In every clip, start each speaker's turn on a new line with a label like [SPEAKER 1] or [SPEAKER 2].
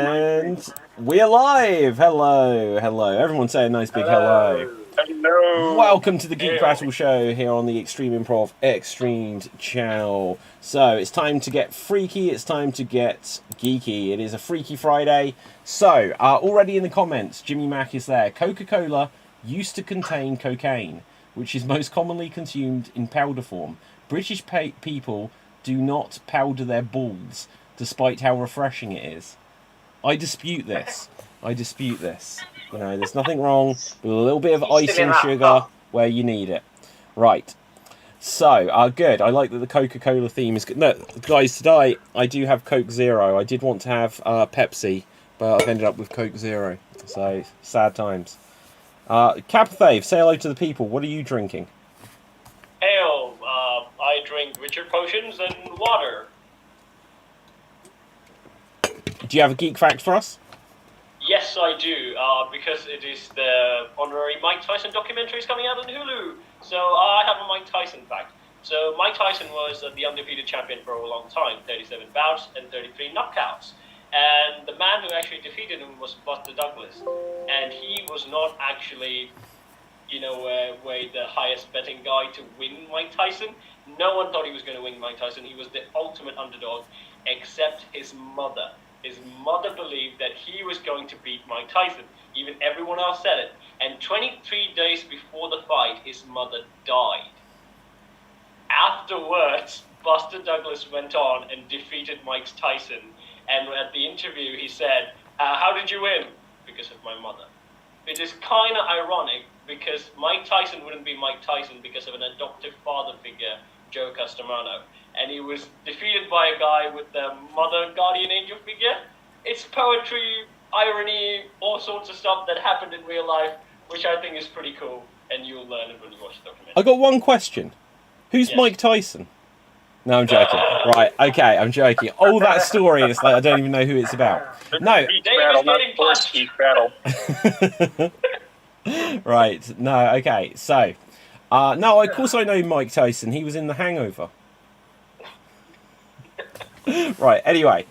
[SPEAKER 1] And we're live! Hello, hello. Everyone say a nice big hello.
[SPEAKER 2] Hello.
[SPEAKER 1] Welcome to the Geek Battle Show here on the Extreme Improv Xstreamed channel. So, it's time to get freaky, it's time to get geeky. It is a Freaky Friday. So, already in the comments, Jimmy Mack is there. Coca-Cola used to contain cocaine, which is most commonly consumed in powder form. British people do not powder their balls, despite how refreshing it is. I dispute this. You know, there's nothing wrong with a little bit of icing sugar where you need it. Right. So, good. I like that the Coca-Cola theme is good. No, guys, today I do have Coke Zero. I did want to have Pepsi, but I've ended up with Coke Zero. So, sad times. Capthave, say hello to the people. What are you drinking?
[SPEAKER 2] Ale. I drink Richard potions and water.
[SPEAKER 1] Do you have a geek fact for us?
[SPEAKER 2] Yes, I do, because it is the honorary Mike Tyson documentary is coming out on Hulu. So I have a Mike Tyson fact. So Mike Tyson was the undefeated champion for a long time, 37 bouts and 33 knockouts. And the man who actually defeated him was Buster Douglas. And he was not actually, the highest betting guy to win Mike Tyson. No one thought he was going to win Mike Tyson. He was the ultimate underdog, except his mother. His mother believed that he was going to beat Mike Tyson. Even everyone else said it. And 23 days before the fight, his mother died. Afterwards, Buster Douglas went on and defeated Mike Tyson. And at the interview, he said, how did you win? Because of my mother. It is kind of ironic because Mike Tyson wouldn't be Mike Tyson because of an adoptive father figure, Joe Castellano. And he was defeated by a guy with the mother guardian angel figure. It's poetry, irony, all sorts of stuff that happened in real life, which I think is pretty cool. And you'll learn it when you watch the documentary.
[SPEAKER 1] I got one question. Who's Mike Tyson? No, I'm joking. Right, okay, I'm joking. All that story, it's like I don't even know who it's about. No.
[SPEAKER 2] David's getting punched.
[SPEAKER 3] Battle.
[SPEAKER 1] Right, no, okay, so. No, of course I know Mike Tyson. He was in The Hangover. Right, anyway.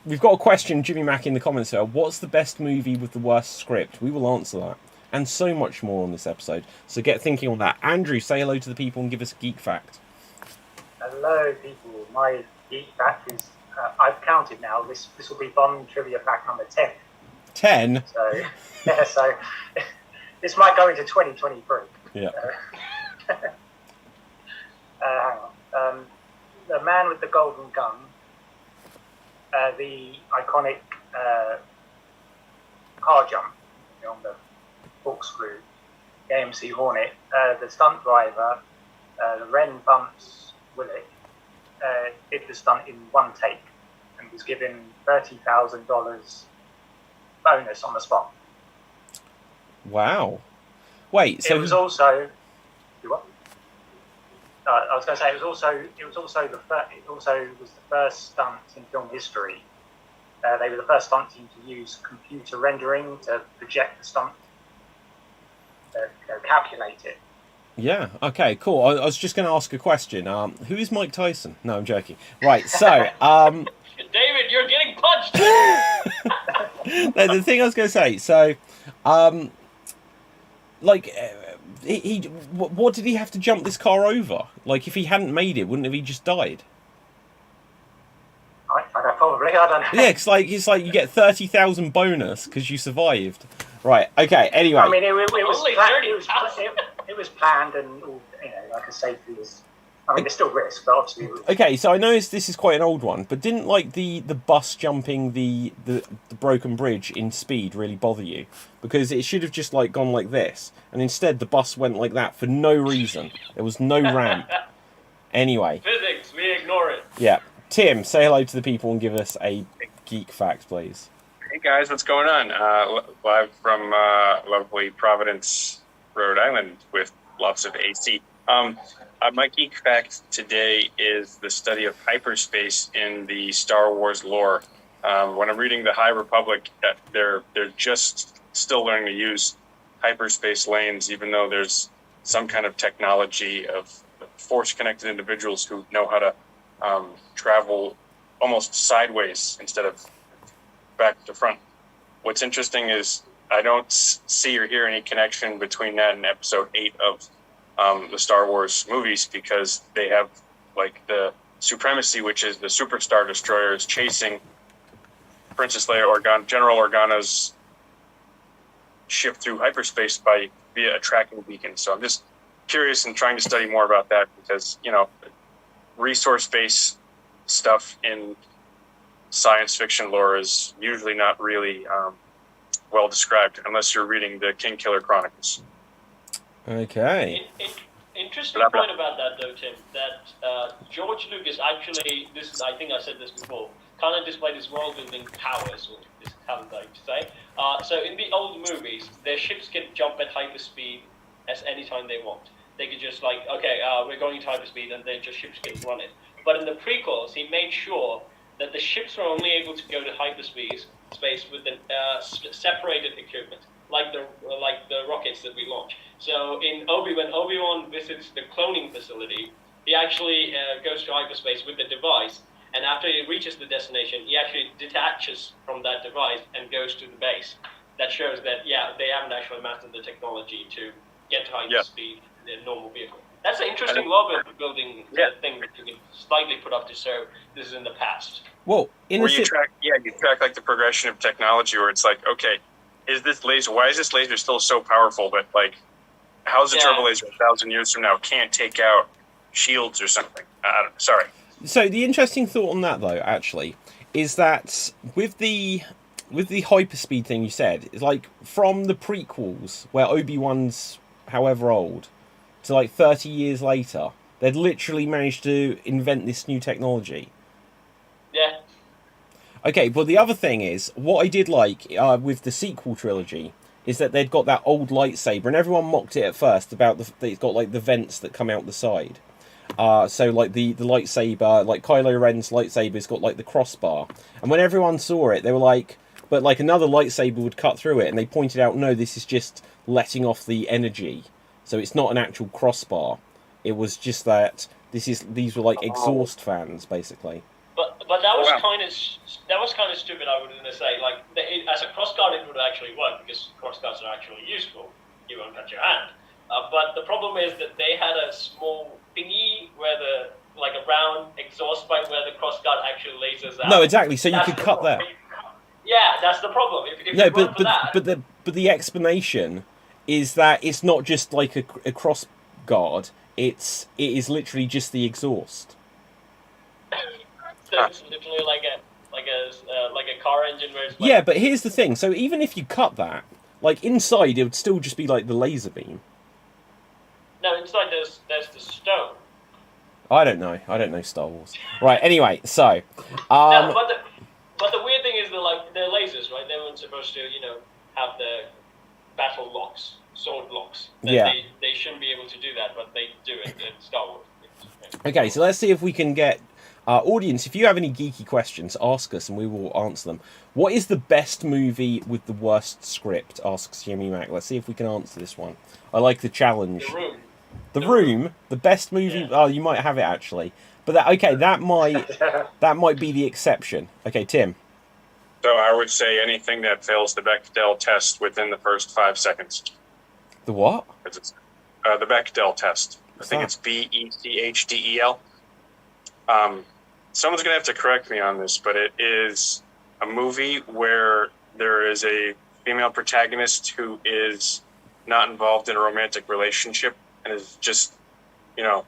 [SPEAKER 1] We've got a question, Jimmy Mack, in the comments here. What's the best movie with the worst script? We will answer that. And so much more on this episode. So get thinking on that. Andrew, say hello to the people and give us a geek fact.
[SPEAKER 3] Hello, people. My geek fact is, I've counted now. This will be Bond trivia fact number 10.
[SPEAKER 1] 10?
[SPEAKER 3] So, yeah, so this might go into 2023.
[SPEAKER 1] Yeah.
[SPEAKER 3] Hang on. The Man with the Golden Gun, the iconic car jump on the corkscrew, the AMC Hornet, the stunt driver, the Wren Bumps Willick, did the stunt in one take and was given $30,000 bonus on the spot.
[SPEAKER 1] Wow. Wait, so
[SPEAKER 3] it was also. What? I was going to say it was the first stunt in film history. They were the first stunt team to use computer rendering to project the stunt, calculate it.
[SPEAKER 1] Yeah. Okay. Cool. I was just going to ask a question. Who is Mike Tyson? No, I'm joking. Right. So,
[SPEAKER 2] David, you're getting punched.
[SPEAKER 1] No, the thing I was going to say. So, what did he have to jump this car over? Like, if he hadn't made it, wouldn't have he just died?
[SPEAKER 3] Probably. I don't know.
[SPEAKER 1] Yeah, it's like you get 30,000 bonus because you survived. Right. Okay. Anyway.
[SPEAKER 3] I mean, it was planned and all, like a safety was. I mean, there's still risk, but obviously.
[SPEAKER 1] Okay, so I know this is quite an old one, but didn't like the bus jumping the broken bridge in Speed really bother you? Because it should have just like gone like this, and instead the bus went like that for no reason. There was no ramp. Anyway.
[SPEAKER 2] Physics, we ignore it.
[SPEAKER 1] Yeah. Tim, say hello to the people and give us a geek fact, please.
[SPEAKER 4] Hey guys, what's going on? Live from lovely Providence, Rhode Island, with lots of AC. My geek fact today is the study of hyperspace in the Star Wars lore. When I'm reading the High Republic, they're just still learning to use hyperspace lanes, even though there's some kind of technology of force-connected individuals who know how to travel almost sideways instead of back to front. What's interesting is I don't see or hear any connection between that and Episode 8 of the Star Wars movies, because they have like the Supremacy, which is the Superstar Destroyers chasing Princess Leia General Organa's ship through hyperspace via a tracking beacon. So I'm just curious and trying to study more about that, because, you know, resource-based stuff in science fiction lore is usually not really well described unless you're reading the King Killer Chronicles.
[SPEAKER 1] Okay.
[SPEAKER 2] Interesting point about that, though, Tim, that George Lucas actually, I think I said this before, kind of displayed his world-building powers, or his talent, I should say. So in the old movies, their ships can jump at hyperspeed as any time they want. They could just like, okay, we're going to hyperspeed, and then just ships can run it. But in the prequels, he made sure that the ships were only able to go to hyperspace with the separated equipment, like the rockets that we launch. So when Obi-Wan visits the cloning facility, he actually goes to hyperspace with the device, and after he reaches the destination, he actually detaches from that device and goes to the base. That shows that, yeah, they haven't actually mastered the technology to get to hyperspeed in a normal vehicle. That's an interesting building thing that you can slightly put up to show this is in the past.
[SPEAKER 1] Well,
[SPEAKER 4] you track like the progression of technology, where it's like, okay, why is this laser still so powerful, but like, how's the turbo laser 1,000 years from now can't take out shields or something? Sorry.
[SPEAKER 1] So the interesting thought on that, though, actually, is that with the hyperspeed thing you said, it's like from the prequels where Obi-Wan's however old to like 30 years later, they'd literally managed to invent this new technology.
[SPEAKER 2] Yeah.
[SPEAKER 1] Okay, but the other thing is, what I did like with the sequel trilogy is that they'd got that old lightsaber, and everyone mocked it at first about that it's got like the vents that come out the side. So like the lightsaber, like Kylo Ren's lightsaber's got like the crossbar, and when everyone saw it, they were like, but like another lightsaber would cut through it, and they pointed out, no, this is just letting off the energy, so it's not an actual crossbar. It was just that these were like exhaust fans, basically.
[SPEAKER 2] But that was kind of stupid. I was going to say, like, as a crossguard, it would actually work, because crossguards are actually useful. You won't cut your hand. But the problem is that they had a small thingy where a round exhaust pipe where the crossguard actually lasers out.
[SPEAKER 1] No, exactly. So you could cut that.
[SPEAKER 2] Yeah, that's the problem.
[SPEAKER 1] But the explanation is that it's not just like a cross guard. It is literally just the exhaust.
[SPEAKER 2] So it's literally like a car engine where it's like...
[SPEAKER 1] Yeah, but here's the thing. So even if you cut that, like inside, it would still just be like the laser beam.
[SPEAKER 2] No, inside there's the stone.
[SPEAKER 1] I don't know Star Wars. Right. Anyway, so.
[SPEAKER 2] No, but the weird thing is they're lasers, right? They weren't supposed to, have the battle locks, sword locks.
[SPEAKER 1] Yeah.
[SPEAKER 2] They shouldn't be able to do that, but they do it in Star Wars.
[SPEAKER 1] Okay, so let's see if we can get our audience. If you have any geeky questions, ask us and we will answer them. What is the best movie with the worst script? Asks Jimmy Mac. Let's see if we can answer this one. I like the challenge. The Room, the best movie. Yeah. Oh, you might have it actually, but that might be the exception. Okay, Tim.
[SPEAKER 4] So I would say anything that fails the Bechdel test within the first 5 seconds.
[SPEAKER 1] The what?
[SPEAKER 4] The Bechdel test. I think it's Bechdel. Someone's gonna have to correct me on this, but it is a movie where there is a female protagonist who is not involved in a romantic relationship. And is just, to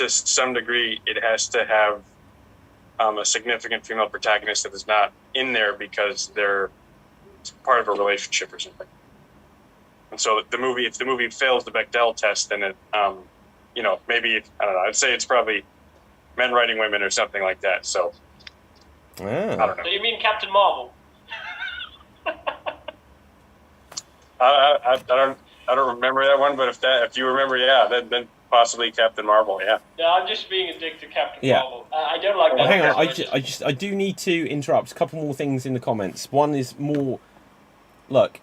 [SPEAKER 4] some degree, it has to have a significant female protagonist that is not in there because they're part of a relationship or something. And so if the movie fails the Bechdel test, then it, maybe, I don't know, I'd say it's probably men writing women or something like that. So, I don't know.
[SPEAKER 2] So you mean Captain Marvel?
[SPEAKER 4] I don't remember that one, but if you remember, then possibly Captain Marvel, yeah.
[SPEAKER 2] Yeah, I'm just being a dick to Captain Marvel. I don't like that.
[SPEAKER 1] Well, hang on, I do need to interrupt. A couple more things in the comments. One is more. Look.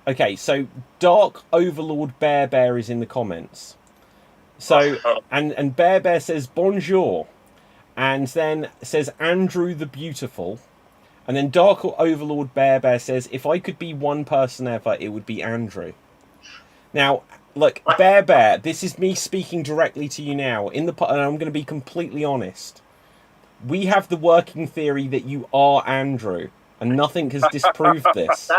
[SPEAKER 1] Okay, so Dark Overlord Bear is in the comments. So and Bear says bonjour, And then says Andrew the Beautiful. And then Dark Overlord Bear says, if I could be one person ever, it would be Andrew. Now, look, Bear, this is me speaking directly to you now. And I'm going to be completely honest. We have the working theory that you are Andrew. And nothing has disproved this.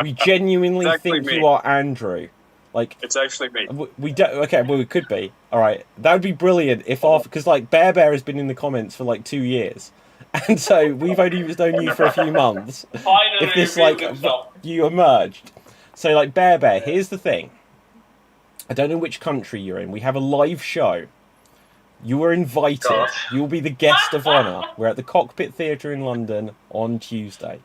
[SPEAKER 1] We genuinely think
[SPEAKER 4] me.
[SPEAKER 1] you are Andrew. Like,
[SPEAKER 4] it's actually me.
[SPEAKER 1] We don't. Okay, well, it could be. All right, that would be brilliant if because like Bear has been in the comments for like 2 years. And so we've only known you for a few months.
[SPEAKER 2] Finally,
[SPEAKER 1] If this like you emerged, so like Bear, here's the thing. I don't know which country you're in. We have a live show. You were invited.
[SPEAKER 3] Gosh.
[SPEAKER 1] You'll be the guest of honour. We're at the Cockpit Theatre in London on Tuesday.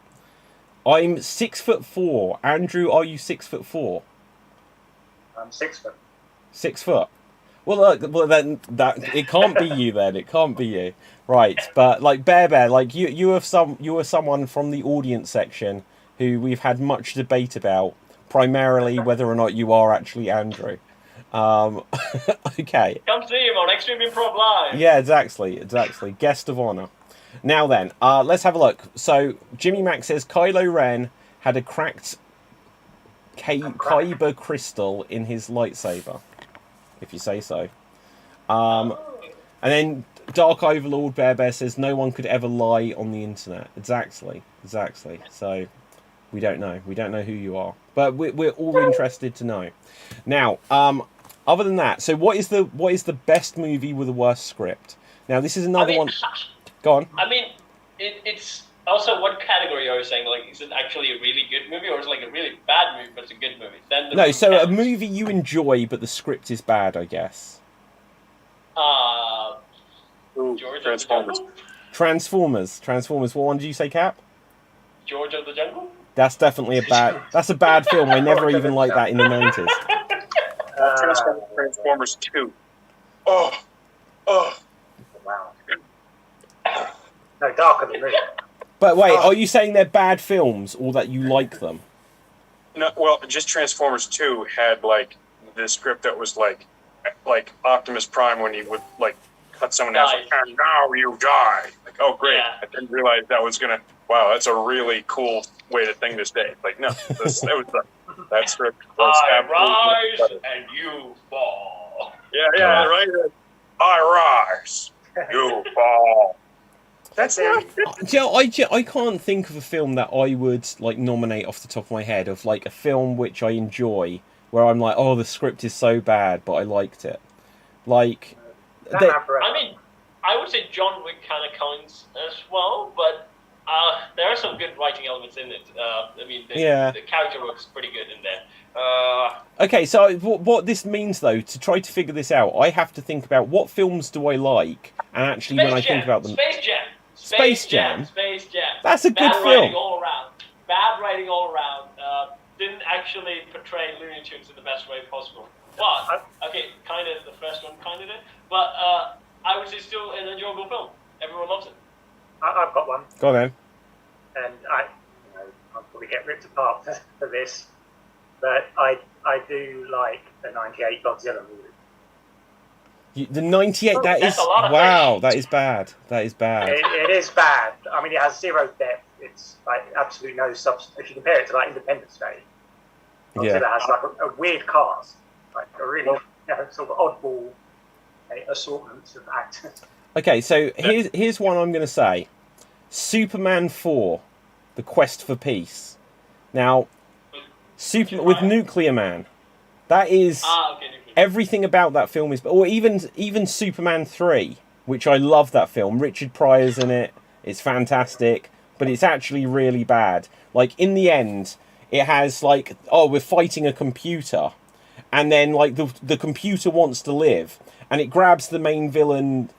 [SPEAKER 1] I'm 6'4". Andrew, are you 6'4"?
[SPEAKER 3] I'm 6 foot.
[SPEAKER 1] 6 foot. Well, look. Well, then that it can't be you. Then it can't be you. Right, but like Bear, like you were someone from the audience section who we've had much debate about, primarily whether or not you are actually Andrew. Okay.
[SPEAKER 2] Come see him on Xstreamed Improv Live.
[SPEAKER 1] Yeah, exactly. Guest of honor. Now then, let's have a look. So Jimmy Mac says Kylo Ren had a cracked kyber crystal in his lightsaber, if you say so. And then Dark Overlord Bear says no one could ever lie on the internet. Exactly. So we don't know who you are, but we're all interested to know. Now, other than that, so what is the best movie with the worst script? Now this is another one. Go on.
[SPEAKER 2] I mean, it's also what category are you saying? Like, is it actually a really good movie, or is it like a really bad movie but it's a good movie? Then the movie
[SPEAKER 1] so
[SPEAKER 2] counts.
[SPEAKER 1] a movie you enjoy but the script is bad, I guess.
[SPEAKER 2] George
[SPEAKER 4] Transformers.
[SPEAKER 2] of the Jungle?
[SPEAKER 1] Transformers. What one did you say, Cap?
[SPEAKER 2] George of the Jungle?
[SPEAKER 1] That's definitely that's a bad film. I never even liked that in the 90s.
[SPEAKER 4] Transformers 2.
[SPEAKER 3] Wow. No, darker than me.
[SPEAKER 1] But wait, are you saying they're bad films or that you like them?
[SPEAKER 4] No, well, just Transformers 2 had like the script that was like Optimus Prime when he would like cut someone else, like, and now you die. Like, oh great!
[SPEAKER 2] Yeah.
[SPEAKER 4] I didn't realize that was gonna. Wow, that's a really cool way to think this day. Like, no, that script was
[SPEAKER 2] I rise
[SPEAKER 4] better.
[SPEAKER 2] and you fall.
[SPEAKER 4] Yeah, right. I rise, you fall. That's it.
[SPEAKER 1] I can't think of a film that I would like nominate off the top of my head of like a film which I enjoy where I'm like, oh, the script is so bad, but I liked it. Like,
[SPEAKER 2] I mean, I would say John Wick kind of counts as well, but there are some good writing elements in it. I mean, the character works pretty good in there.
[SPEAKER 1] Okay, so what this means, though, to try to figure this out, I have to think about what films do I like, and actually
[SPEAKER 2] Space
[SPEAKER 1] when I
[SPEAKER 2] Jam.
[SPEAKER 1] think about them...
[SPEAKER 2] Space Jam.
[SPEAKER 1] That's a good
[SPEAKER 2] Bad
[SPEAKER 1] film.
[SPEAKER 2] Bad writing all around. Didn't actually portray Looney Tunes in the best way possible. But, okay, kind of, the first one kind of did. But I would say still an enjoyable film. Everyone loves it.
[SPEAKER 3] I've got one.
[SPEAKER 1] Go on then.
[SPEAKER 3] And I'll probably get ripped apart for this. But I do like the 98 Godzilla movie.
[SPEAKER 1] The 98, that is... Wow, that is bad. That is bad.
[SPEAKER 3] It is bad. I mean, it has zero depth. It's like absolutely no substance. If you compare it to like Independence Day, Godzilla has like a weird cast. Like a really sort of oddball assortment of actors.
[SPEAKER 1] Okay, so here's one I'm going to say. Superman 4, The Quest for Peace. Now, with Nuclear Man. That is... Everything about that film is... Or even Superman 3, which I love that film. Richard Pryor's in it. It's fantastic. But it's actually really bad. Like, in the end, it has, like... Oh, we're fighting a computer. And then, like, the computer wants to live. And it grabs the main villain's,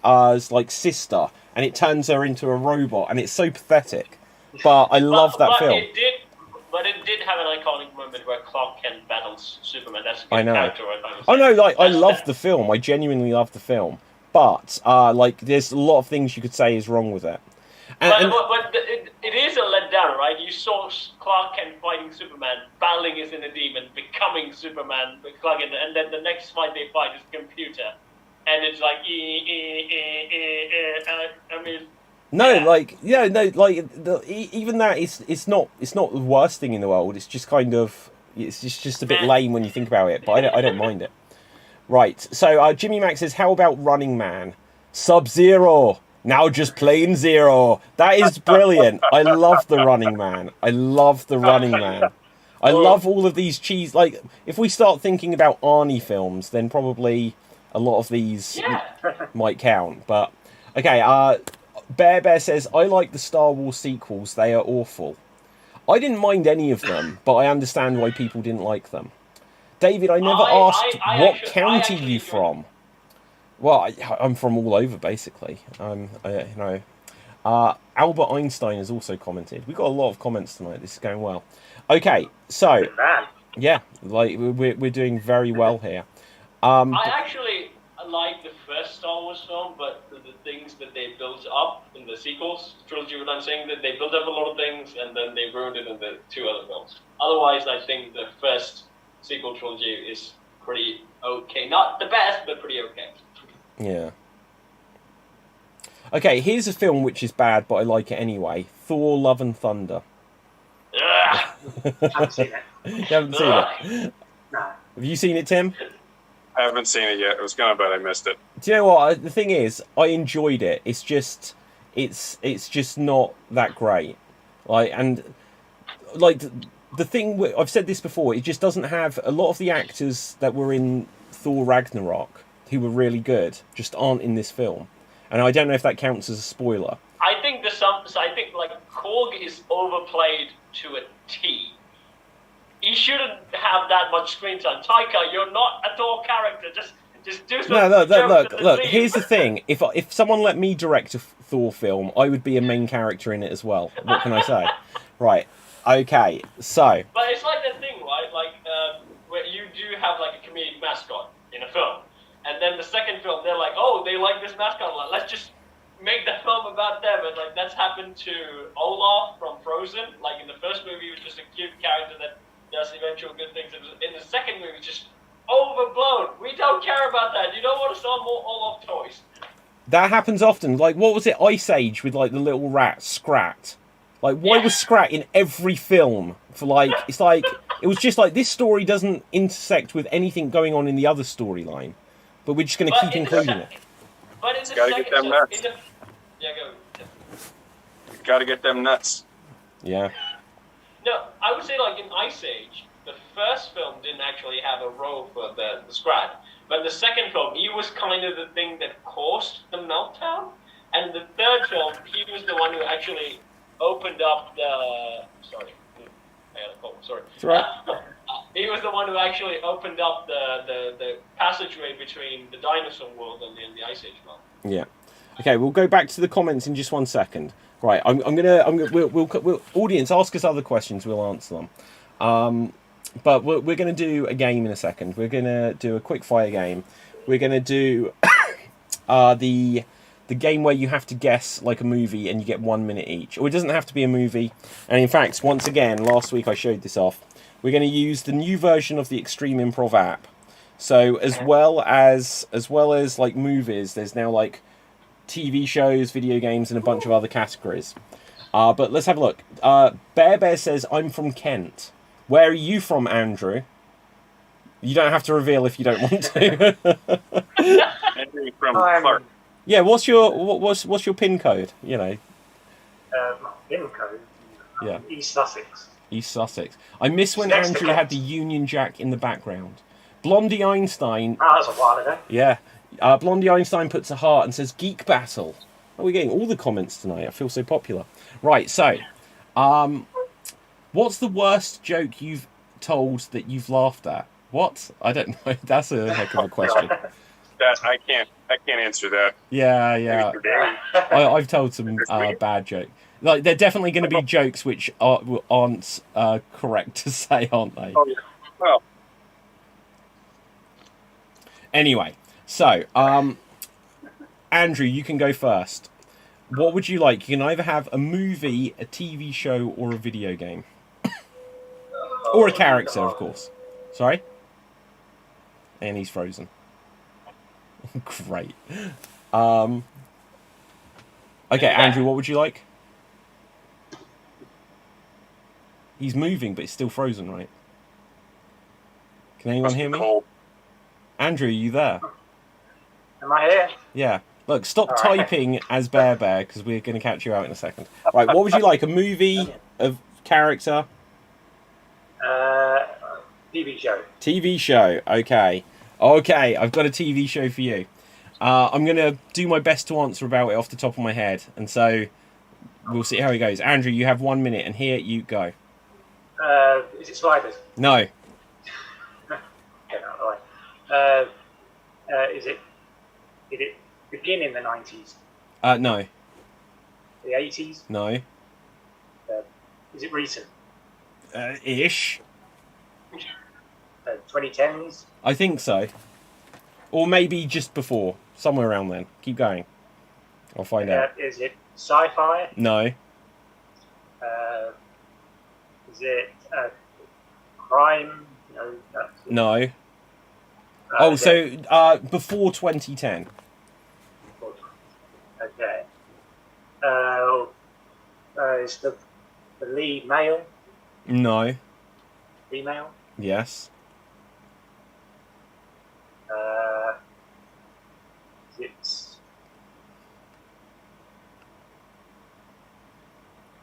[SPEAKER 1] like, sister. And it turns her into a robot. And it's so pathetic. But I love that film.
[SPEAKER 2] But it did have an iconic moment where Clark Kent battles Superman. That's a good
[SPEAKER 1] I know.
[SPEAKER 2] character.
[SPEAKER 1] I love the film. I genuinely love the film. But, like, there's a lot of things you could say is wrong with it.
[SPEAKER 2] But it is a letdown, right? You saw Clark Kent fighting Superman, battling as in a demon, becoming Superman, Clark Kent, and then the next fight they fight is a computer. and it's like I mean.
[SPEAKER 1] No,
[SPEAKER 2] Yeah.
[SPEAKER 1] like yeah, no, like even that is it's not the worst thing in the world. It's just kind of it's just a bit lame when you think about it, but I don't mind it. Right, so Jimmy Max says, how about Running Man? Sub-Zero. Now just plain zero. That is brilliant. I love the Running Man. I love the Running Man. I love all of these cheese. Like, if we start thinking about Arnie films, then probably a lot of these might count. But, okay, Bear says, I like the Star Wars sequels. They are awful. I didn't mind any of them, but I understand why people didn't like them. David, I never asked what county you from. Well, I'm from all over, basically. Albert Einstein has also commented. We've got a lot of comments tonight. This is going well. Okay, so yeah, like we're doing very well here.
[SPEAKER 2] I actually like the first Star Wars film, but the things that they built up in the sequels trilogy, what I'm saying, that they built up a lot of things and then they ruined it in the two other films. Otherwise, I think the first sequel trilogy is pretty okay. Not the best, but pretty okay.
[SPEAKER 1] Yeah. Okay, here's a film which is bad, but I like it anyway. Thor: Love and Thunder.
[SPEAKER 3] I haven't seen it.
[SPEAKER 1] You haven't seen it?
[SPEAKER 3] No.
[SPEAKER 1] Have you seen it, Tim?
[SPEAKER 4] I haven't seen it yet. It was gonna, but I missed it.
[SPEAKER 1] Do you know what? The thing is, I enjoyed it. It's just not that great. Like, and like the thing, I've said this before, it just doesn't have a lot of the actors that were in Thor Ragnarok, who were really good, just aren't in this film. And I don't know if that counts as a spoiler.
[SPEAKER 2] I think like Korg is overplayed to a T. He shouldn't have that much screen time. Taika, you're not a Thor character. Just do something.
[SPEAKER 1] No, look. Here's the thing: if someone let me direct a Thor film, I would be a main character in it as well. What can I say? Right. Okay. So.
[SPEAKER 2] But it's like that thing, right? Like where you do have like a comedic mascot in a film, and then the second film they're like, oh, they like this mascot a lot. Let's just make the film about them. And like that's happened to Olaf from Frozen. Like in the first movie, he was just a cute character that does eventual good things. In the second movie, it's just overblown. We don't care about that. You don't want to sell more Olaf toys.
[SPEAKER 1] That happens often. Like, what was it, Ice Age, with like the little rat Scrat? Like, why was Scrat in every film? For like, it's like it was just like this story doesn't intersect with anything going on in the other storyline, but we're just going to keep including it.
[SPEAKER 2] But in the
[SPEAKER 4] Gotta
[SPEAKER 2] second,
[SPEAKER 4] get them nuts.
[SPEAKER 2] go.
[SPEAKER 4] Gotta get them nuts.
[SPEAKER 1] Yeah.
[SPEAKER 2] No, I would say like in Ice Age, the first film didn't actually have a role for the Scrat, but the second film, he was kind of the thing that caused the meltdown, and the third film, he was the one who actually opened up the. Sorry, I got a call. Sorry.
[SPEAKER 1] That's right.
[SPEAKER 2] He was the one who actually opened up the passageway between the dinosaur world and the Ice Age world.
[SPEAKER 1] Yeah. Okay, we'll go back to the comments in just 1 second. Right, we'll audience, ask us other questions, we'll answer them. But we're going to do a game in a second. We're going to do a quick fire game. We're going to do the game where you have to guess like a movie and you get 1 minute each. Or it doesn't have to be a movie. And in fact, once again, last week I showed this off. We're going to use the new version of the Xstreamed Improv app. So as well as like movies, there's now like TV shows, video games, and a bunch of other categories. But let's have a look. Bear says, I'm from Kent. Where are you from, Andrew? You don't have to reveal if you don't want to.
[SPEAKER 4] Andrew from Clark.
[SPEAKER 1] Yeah, what's your PIN code? You know.
[SPEAKER 3] My PIN code.
[SPEAKER 1] Yeah.
[SPEAKER 3] East Sussex.
[SPEAKER 1] East Sussex. I miss when
[SPEAKER 3] Next to
[SPEAKER 1] Andrew
[SPEAKER 3] Kent.
[SPEAKER 1] had the Union Jack in the background. Blondie Einstein.
[SPEAKER 3] Oh, that was a while ago.
[SPEAKER 1] Yeah. Blondie Einstein puts a heart and says, Geek Battle. Oh, we're getting all the comments tonight. I feel so popular. Right, so, what's the worst joke you've told that you've laughed at? What? I don't know. That's a heck of a question.
[SPEAKER 4] That I can't answer that.
[SPEAKER 1] Yeah. I've told some bad jokes. Like, they're definitely going to be jokes which aren't correct to say, aren't they?
[SPEAKER 4] Oh, yeah. Well,
[SPEAKER 1] Anyway, so, Andrew, you can go first. What would you like? You can either have a movie, a TV show, or a video game. Or a character, of course. Sorry? And he's frozen. Great. Okay, Andrew, what would you like? He's moving, but it's still frozen, right? Can anyone
[SPEAKER 4] Must be
[SPEAKER 1] hear me?
[SPEAKER 4] cold.
[SPEAKER 1] Andrew, are you there?
[SPEAKER 3] Am I here?
[SPEAKER 1] Yeah. Look, stop
[SPEAKER 3] All right.
[SPEAKER 1] typing as Bear because we're going to catch you out in a second. Right, what would you like? A movie, a character?
[SPEAKER 3] TV show.
[SPEAKER 1] TV show. Okay. Okay, I've got a TV show for you. I'm going to do my best to answer about it off the top of my head, and so we'll see how it goes. Andrew, you have 1 minute, and here you go.
[SPEAKER 3] Is it Sliders?
[SPEAKER 1] No.
[SPEAKER 3] Get out of the way. Did it begin in the 90s?
[SPEAKER 1] No.
[SPEAKER 3] The 80s?
[SPEAKER 1] No.
[SPEAKER 3] Is it recent?
[SPEAKER 1] Ish.
[SPEAKER 3] 2010s?
[SPEAKER 1] I think so. Or maybe just before. Somewhere around then. Keep going. I'll find out.
[SPEAKER 3] Is it sci-fi?
[SPEAKER 1] No.
[SPEAKER 3] Is it crime?
[SPEAKER 1] No. Oh, so before 2010.
[SPEAKER 3] Okay. Is the lead male?
[SPEAKER 1] No.
[SPEAKER 3] Female?
[SPEAKER 1] Yes.
[SPEAKER 3] It's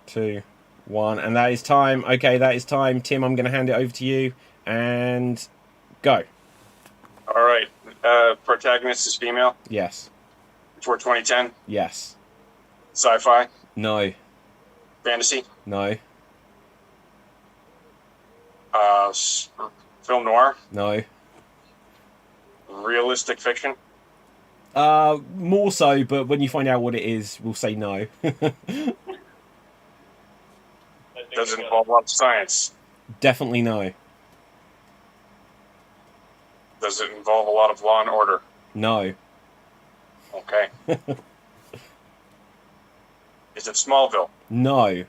[SPEAKER 1] 2, 1, and that is time. Okay, that is time. Tim, I'm going to hand it over to you, and go.
[SPEAKER 4] All right. Protagonist is female.
[SPEAKER 1] Yes.
[SPEAKER 4] Before 2010.
[SPEAKER 1] Yes.
[SPEAKER 4] Sci-fi.
[SPEAKER 1] No.
[SPEAKER 4] Fantasy.
[SPEAKER 1] No.
[SPEAKER 4] Film noir.
[SPEAKER 1] No.
[SPEAKER 4] Realistic fiction.
[SPEAKER 1] More so, but when you find out what it is, we'll say no.
[SPEAKER 4] Does it involve a lot of science?
[SPEAKER 1] Definitely no.
[SPEAKER 4] Does it involve a lot of law and order?
[SPEAKER 1] No.
[SPEAKER 4] Okay. Is it Smallville?
[SPEAKER 1] No.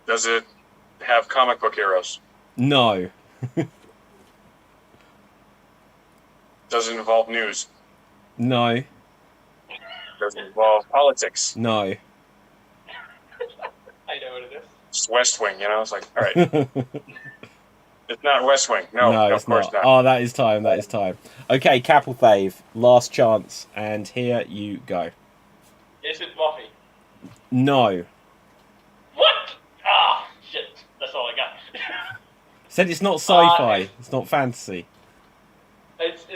[SPEAKER 4] Does it have comic book heroes?
[SPEAKER 1] No.
[SPEAKER 4] Does it involve news?
[SPEAKER 1] No.
[SPEAKER 4] Does it involve politics?
[SPEAKER 1] No.
[SPEAKER 2] I know what it is.
[SPEAKER 4] It's West Wing, you know? It's like, all right. It's not West Wing. No,
[SPEAKER 1] No,
[SPEAKER 4] of
[SPEAKER 1] it's
[SPEAKER 4] course
[SPEAKER 1] not.
[SPEAKER 4] not.
[SPEAKER 1] Oh, that is time. That is time. Okay, Capel Fave, last chance, and here you go.
[SPEAKER 2] Is it Mafia?
[SPEAKER 1] No.
[SPEAKER 2] What? Ah, shit. That's all I got.
[SPEAKER 1] Said it's not sci-fi. It's not fantasy.
[SPEAKER 2] It's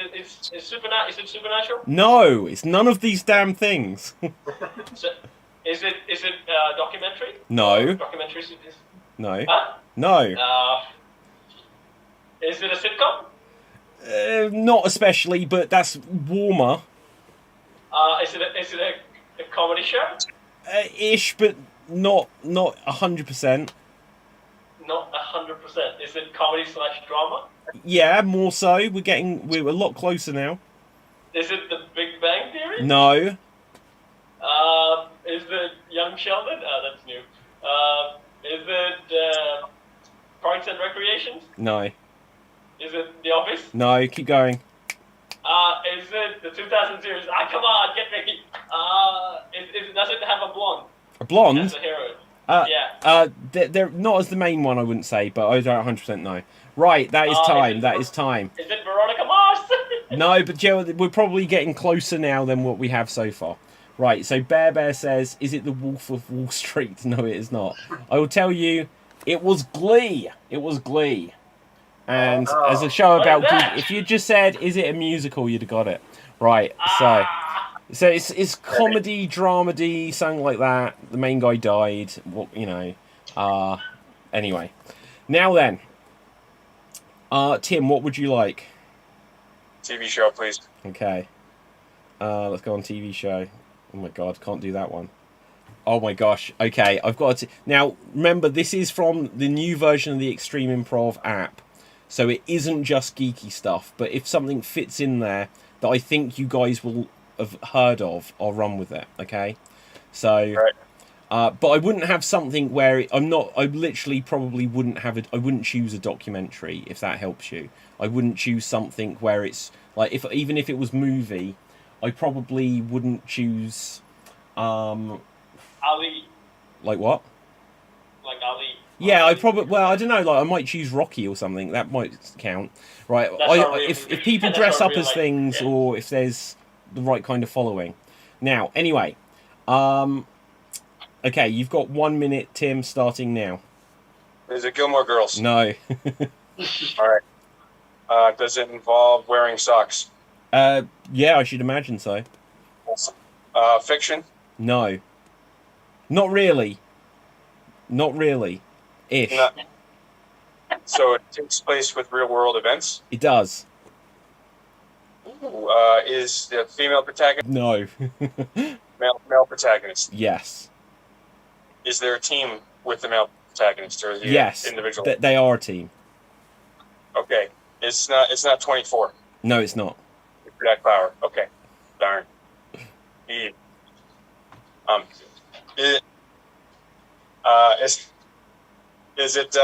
[SPEAKER 2] is it supernatural?
[SPEAKER 1] No, it's none of these damn things.
[SPEAKER 2] So, is it documentary?
[SPEAKER 1] No.
[SPEAKER 2] Documentary is.
[SPEAKER 1] No.
[SPEAKER 2] Huh?
[SPEAKER 1] No.
[SPEAKER 2] Is it a sitcom?
[SPEAKER 1] Not especially, but that's warmer.
[SPEAKER 2] Is it a comedy show?
[SPEAKER 1] Ish, but not 100%.
[SPEAKER 2] Not 100%. Is it comedy / drama?
[SPEAKER 1] Yeah, more so. We're a lot closer now.
[SPEAKER 2] Is it The Big Bang Theory?
[SPEAKER 1] No.
[SPEAKER 2] Is it Young Sheldon? That's new. Is it Parks and Recreations?
[SPEAKER 1] No.
[SPEAKER 2] Is it The Office?
[SPEAKER 1] No, keep going.
[SPEAKER 2] Is it the 2000 series? Come on, get me. Does it have a blonde?
[SPEAKER 1] A blonde?
[SPEAKER 2] As a hero?
[SPEAKER 1] Yeah. They're not as the main one, I wouldn't say, but I don't 100% know. Right, that is time. That is time.
[SPEAKER 2] Is it Veronica Mars?
[SPEAKER 1] No, but Joe, we're probably getting closer now than what we have so far. Right, so Bear says, is it the Wolf of Wall Street? No, it is not. I will tell you, it was Glee. It was Glee. And as a show about Glee, if you just said, is it a musical, you'd have got it. Right, so it's comedy, dramedy, something like that. The main guy died, anyway. Now then, Tim, what would you like?
[SPEAKER 4] TV show, please.
[SPEAKER 1] Okay. Let's go on TV show. Oh my god, can't do that one. Oh my gosh. Okay, I've got to... Now, remember, this is from the new version of the Xstreamed Improv app. So it isn't just geeky stuff. But if something fits in there that I think you guys will have heard of, I'll run with it. Okay? So, But I wouldn't have something where I literally probably wouldn't have it. I wouldn't choose a documentary, if that helps you. I wouldn't choose something where it's like, even if it was movie, I probably wouldn't choose,
[SPEAKER 2] Ali.
[SPEAKER 1] like what?
[SPEAKER 2] Like Ali.
[SPEAKER 1] Yeah, I don't know, like I might choose Rocky or something. That might count. Right. If people dress up as things,
[SPEAKER 2] yeah.
[SPEAKER 1] or if there's the right kind of following. Now, anyway, okay, you've got 1 minute, Tim, starting now.
[SPEAKER 4] Is it Gilmore Girls?
[SPEAKER 1] No.
[SPEAKER 4] All right. Does it involve wearing socks?
[SPEAKER 1] Yeah, I should imagine so.
[SPEAKER 4] Fiction?
[SPEAKER 1] No. Not really. Not really. Ish.
[SPEAKER 4] No. So it takes place with real world events?
[SPEAKER 1] It does.
[SPEAKER 4] Ooh, is the female protagonist?
[SPEAKER 1] No.
[SPEAKER 4] Male protagonist?
[SPEAKER 1] Yes.
[SPEAKER 4] Is there a team with the male protagonist, or is he
[SPEAKER 1] Yes.
[SPEAKER 4] individual?
[SPEAKER 1] They are a team.
[SPEAKER 4] Okay. It's not 24.
[SPEAKER 1] No, it's not.
[SPEAKER 4] Jack Bauer. Okay. Darn. Is it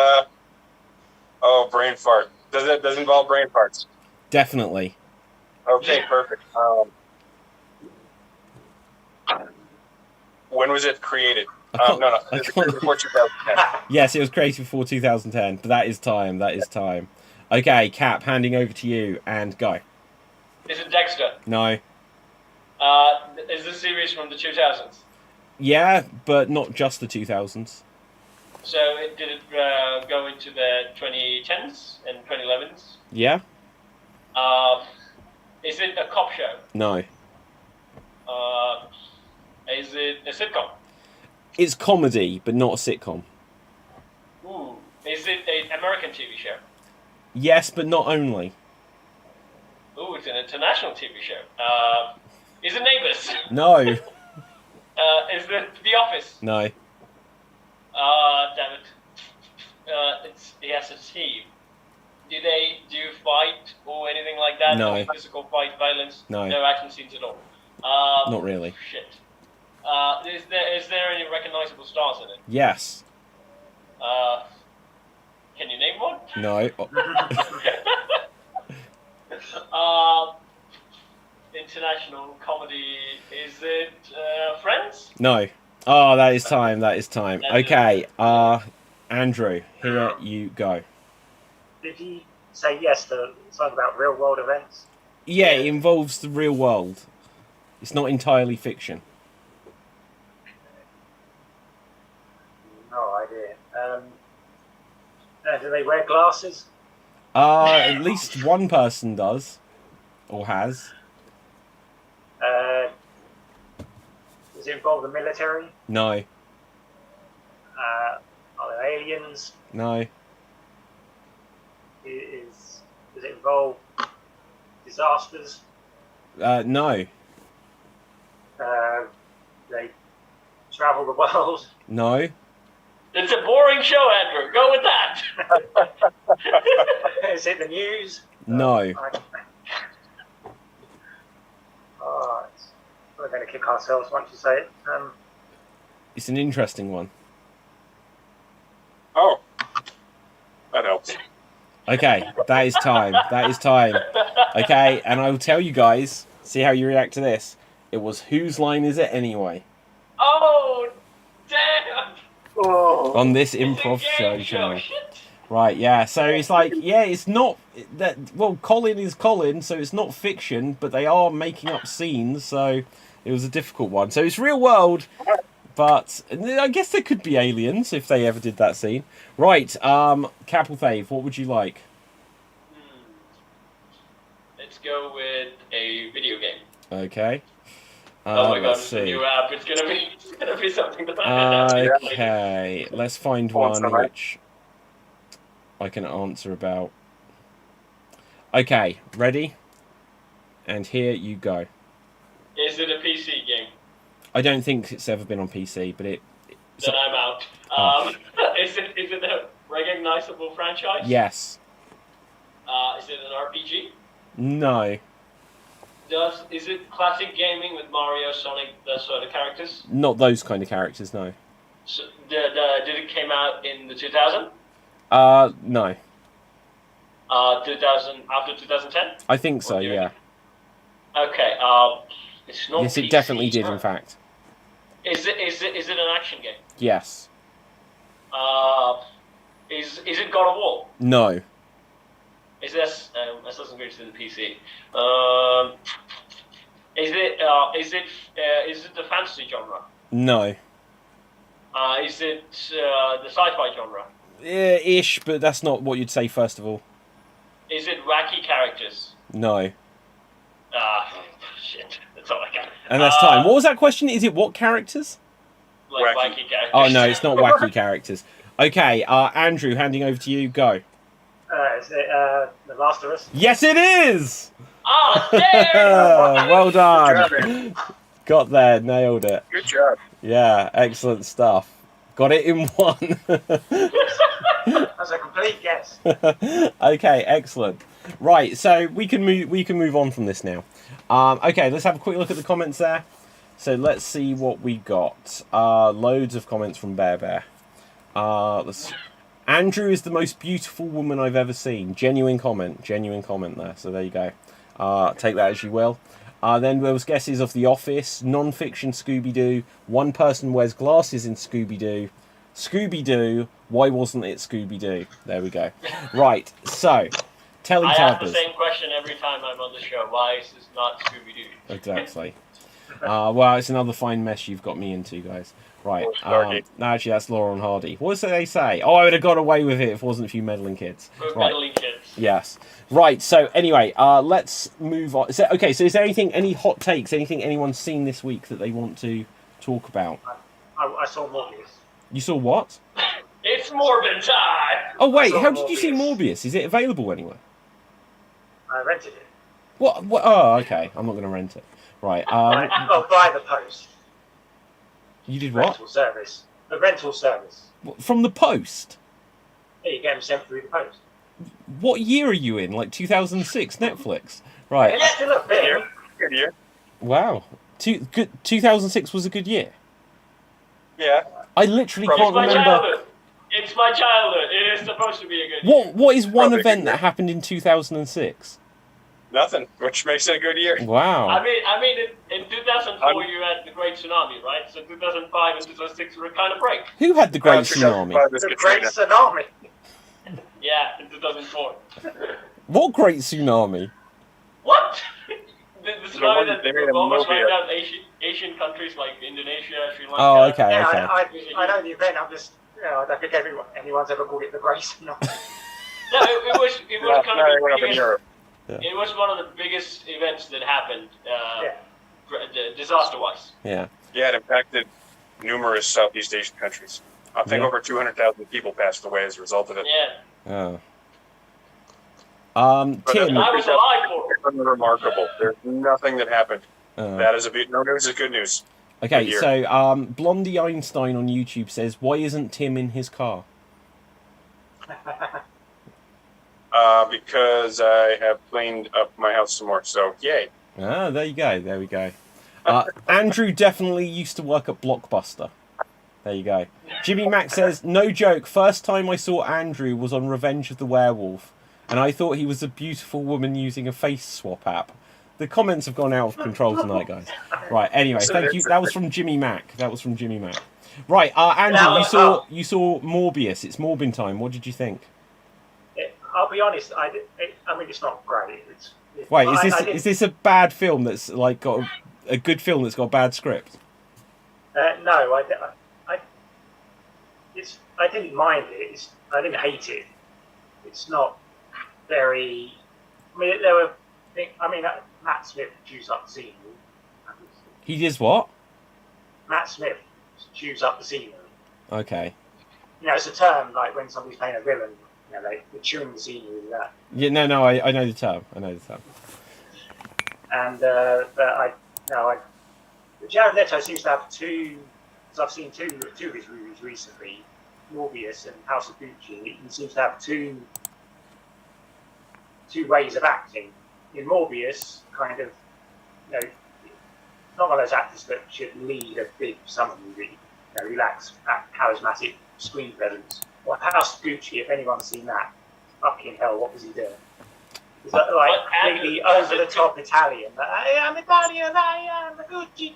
[SPEAKER 4] brain fart. Does it involve brain farts?
[SPEAKER 1] Definitely.
[SPEAKER 4] Okay, perfect. When was it created? No. Is it created before 2010?
[SPEAKER 1] Yes, it was created before 2010, but that is time. Okay, Cap, handing over to you, and go.
[SPEAKER 2] Is it Dexter?
[SPEAKER 1] No.
[SPEAKER 2] Is this series from the 2000s?
[SPEAKER 1] Yeah, but not just the 2000s.
[SPEAKER 2] So did it go into the 2010s and 2011s?
[SPEAKER 1] Yeah?
[SPEAKER 2] Is it a cop show?
[SPEAKER 1] No.
[SPEAKER 2] Is it a sitcom?
[SPEAKER 1] It's comedy, but not a sitcom.
[SPEAKER 2] Ooh. Is it an American TV show?
[SPEAKER 1] Yes, but not only.
[SPEAKER 2] Ooh, it's an international TV show. Is it Neighbours?
[SPEAKER 1] No.
[SPEAKER 2] Is it The Office?
[SPEAKER 1] No.
[SPEAKER 2] Damn it. He has a team. Do they do fight or anything like that?
[SPEAKER 1] No.
[SPEAKER 2] No physical fight, violence?
[SPEAKER 1] No.
[SPEAKER 2] No action scenes at all?
[SPEAKER 1] Not really.
[SPEAKER 2] Shit. Is there any recognizable stars in it?
[SPEAKER 1] Yes.
[SPEAKER 2] Can you name one?
[SPEAKER 1] No.
[SPEAKER 2] International comedy. Is it Friends?
[SPEAKER 1] No. Oh, that is time. Okay, Andrew, here you go.
[SPEAKER 3] Did he say yes to something about real world events?
[SPEAKER 1] Yeah, it involves the real world. It's not entirely fiction.
[SPEAKER 3] No idea. Do they wear glasses?
[SPEAKER 1] At least one person does. Or has.
[SPEAKER 3] Does it involve the military?
[SPEAKER 1] No.
[SPEAKER 3] Are there aliens?
[SPEAKER 1] No.
[SPEAKER 3] Does it involve disasters?
[SPEAKER 1] No.
[SPEAKER 3] They travel the world?
[SPEAKER 1] No.
[SPEAKER 2] It's a boring show, Andrew. Go with that.
[SPEAKER 3] Is it the news?
[SPEAKER 1] No.
[SPEAKER 3] We're going to kick ourselves once you say it.
[SPEAKER 1] It's an interesting one.
[SPEAKER 4] Oh, that helps.
[SPEAKER 1] Okay, that is time. Okay, and I will tell you guys, see how you react to this. It was Whose Line Is It Anyway?
[SPEAKER 2] Oh, damn.
[SPEAKER 1] On this improv show channel. Right, yeah, so it's like, yeah, it's not that, well, Colin is Colin, so it's not fiction, but they are making up scenes, so it was a difficult one. So it's real world, but I guess there could be aliens if they ever did that scene. Right, Capelthave, what would you like?
[SPEAKER 2] Let's go with a video game.
[SPEAKER 1] Okay.
[SPEAKER 2] Oh my god,
[SPEAKER 1] let's
[SPEAKER 2] it's a
[SPEAKER 1] see.
[SPEAKER 2] new app. It's gonna be something that I
[SPEAKER 1] Okay, let's find one which I can answer about. Okay, ready? And here you go.
[SPEAKER 2] Is it a PC game?
[SPEAKER 1] I don't think it's ever been on PC, but
[SPEAKER 2] Then I'm out. Is it a recognizable franchise?
[SPEAKER 1] Yes.
[SPEAKER 2] Is it an RPG?
[SPEAKER 1] No.
[SPEAKER 2] Is it classic gaming with Mario, Sonic, those sort of characters?
[SPEAKER 1] Not those kind of characters, no.
[SPEAKER 2] So did it came out in the 2000?
[SPEAKER 1] No.
[SPEAKER 2] 2000 after 2010?
[SPEAKER 1] I think so, yeah.
[SPEAKER 2] Okay. It's not.
[SPEAKER 1] Yes, it
[SPEAKER 2] PC.
[SPEAKER 1] definitely did, in fact.
[SPEAKER 2] Is it an action game?
[SPEAKER 1] Yes.
[SPEAKER 2] Is it God of War?
[SPEAKER 1] No.
[SPEAKER 2] Is this Assassin's Creed to the PC? Is it the fantasy genre?
[SPEAKER 1] No.
[SPEAKER 2] Is it the sci-fi genre?
[SPEAKER 1] Ish, but that's not what you'd say first of all.
[SPEAKER 2] Is it wacky characters?
[SPEAKER 1] No.
[SPEAKER 2] Shit. That's all I got.
[SPEAKER 1] And that's time. What was that question? Is it what characters?
[SPEAKER 2] Like wacky characters.
[SPEAKER 1] Oh, no, it's not wacky characters. Okay, Andrew, handing over to you. Go.
[SPEAKER 3] Is it The Last of Us?
[SPEAKER 1] Yes, it is!
[SPEAKER 2] Ah, damn!
[SPEAKER 1] Well done. Got there, nailed it.
[SPEAKER 4] Good job.
[SPEAKER 1] Yeah, excellent stuff. Got it in one.
[SPEAKER 3] That's a complete guess.
[SPEAKER 1] Okay, excellent. Right, so we can move on from this now. Okay, let's have a quick look at the comments there. So let's see what we got. Loads of comments from Bear. Andrew is the most beautiful woman I've ever seen. Genuine comment there. So there you go. Take that as you will. Then there was guesses of The Office, non-fiction Scooby-Doo, one person wears glasses in Scooby-Doo, Scooby-Doo, why wasn't it Scooby-Doo? There we go. Right, so,
[SPEAKER 2] I ask
[SPEAKER 1] Teletubbies.
[SPEAKER 2] the same question every time I'm on the show. Why is this not Scooby-Doo?
[SPEAKER 1] Exactly. Well, it's another fine mess you've got me into, guys. Right. No, actually, that's Laurel and Hardy. What did they say? Oh, I would have got away with it if it wasn't for you meddling kids. Right.
[SPEAKER 2] Meddling kids.
[SPEAKER 1] Yes. Right. So anyway, let's move on. So is there any hot takes? Anything anyone's seen this week that they want to talk about?
[SPEAKER 3] I saw Morbius.
[SPEAKER 1] You saw what?
[SPEAKER 2] It's Morbin time!
[SPEAKER 1] Oh wait, how did you see Morbius? Is it available anywhere?
[SPEAKER 3] I rented it.
[SPEAKER 1] What? Oh, okay. I'm not going to rent it. Right.
[SPEAKER 3] By the post.
[SPEAKER 1] You did what?
[SPEAKER 3] Rental service. The rental service.
[SPEAKER 1] From the post?
[SPEAKER 3] Yeah, you get them sent through the post.
[SPEAKER 1] What year are you in? Like 2006 Netflix? Right.
[SPEAKER 3] It's still a bit.
[SPEAKER 4] Good year.
[SPEAKER 1] Wow. 2006 was a good year.
[SPEAKER 4] Yeah.
[SPEAKER 1] I literally
[SPEAKER 2] It's
[SPEAKER 1] can't
[SPEAKER 2] my
[SPEAKER 1] remember.
[SPEAKER 2] childhood. It's my childhood. It is supposed to be a good year.
[SPEAKER 1] What is one
[SPEAKER 4] Probably
[SPEAKER 1] event
[SPEAKER 4] good.
[SPEAKER 1] that happened in 2006?
[SPEAKER 4] Nothing, which makes it a good year.
[SPEAKER 1] Wow.
[SPEAKER 2] I mean, in 2004 you had the Great Tsunami, right? So 2005 and 2006 were a kind of break.
[SPEAKER 1] Who had the Great Tsunami?
[SPEAKER 3] The Great Tsunami.
[SPEAKER 2] Yeah, in 2004,
[SPEAKER 1] What Great Tsunami?
[SPEAKER 2] What? The tsunami that
[SPEAKER 4] they made a
[SPEAKER 2] almost
[SPEAKER 4] movie
[SPEAKER 2] wiped out Asian countries like Indonesia, Sri Lanka.
[SPEAKER 1] Oh, okay,
[SPEAKER 3] Yeah,
[SPEAKER 1] okay.
[SPEAKER 3] I know the event. I'm just, I don't think anyone's ever called it the Great Tsunami.
[SPEAKER 2] No, it was kind of
[SPEAKER 4] it went up in Europe.
[SPEAKER 2] It was one of the biggest events that happened, disaster-wise.
[SPEAKER 1] Yeah.
[SPEAKER 4] Yeah, it impacted numerous Southeast Asian countries. I think
[SPEAKER 1] Yeah.
[SPEAKER 4] over 200,000 people passed away as a result of it.
[SPEAKER 2] Yeah.
[SPEAKER 1] Oh.
[SPEAKER 4] But
[SPEAKER 1] Tim.
[SPEAKER 2] I was alive for it.
[SPEAKER 4] It's unremarkable. There's nothing that happened. That is no news is good news.
[SPEAKER 1] Okay,
[SPEAKER 4] Good year.
[SPEAKER 1] so Blondie Einstein on YouTube says, "Why isn't Tim in his car?"
[SPEAKER 4] Because I have cleaned up my house some more. So yay.
[SPEAKER 1] Ah, there you go. There we go. Andrew definitely used to work at Blockbuster. There you go. Jimmy Mack says, "No joke. First time I saw Andrew was on Revenge of the Werewolf, and I thought he was a beautiful woman using a face swap app." The comments have gone out of control tonight, guys. Right. Anyway, thank you. That was from Jimmy Mack. Right, Andrew, you saw Morbius. It's Morbin time. What did you think?
[SPEAKER 3] I'll be honest. I mean, it's not great.
[SPEAKER 1] Wait, is this a bad film that's like got a good film that's got a bad script?
[SPEAKER 3] No, I didn't mind it. I didn't hate it. It's not very. I mean, there were. Matt Smith chews up the scenery.
[SPEAKER 1] He does what?
[SPEAKER 3] Matt Smith chews up the scenery.
[SPEAKER 1] Okay.
[SPEAKER 3] It's a term like when somebody's playing a villain. They're chewing the scenery with that.
[SPEAKER 1] Yeah, no, I know the term.
[SPEAKER 3] And Jared Leto seems to have two. Because I've seen two of his movies recently, Morbius and House of Gucci. He seems to have two ways of acting. In Morbius, kind of, not one of those actors that should lead a big summer movie. he lacks that charismatic screen presence. Well, House Gucci, if anyone's seen that, fucking hell, what was he doing? He's like completely over the top Italian. I am Italian, I am Gucci.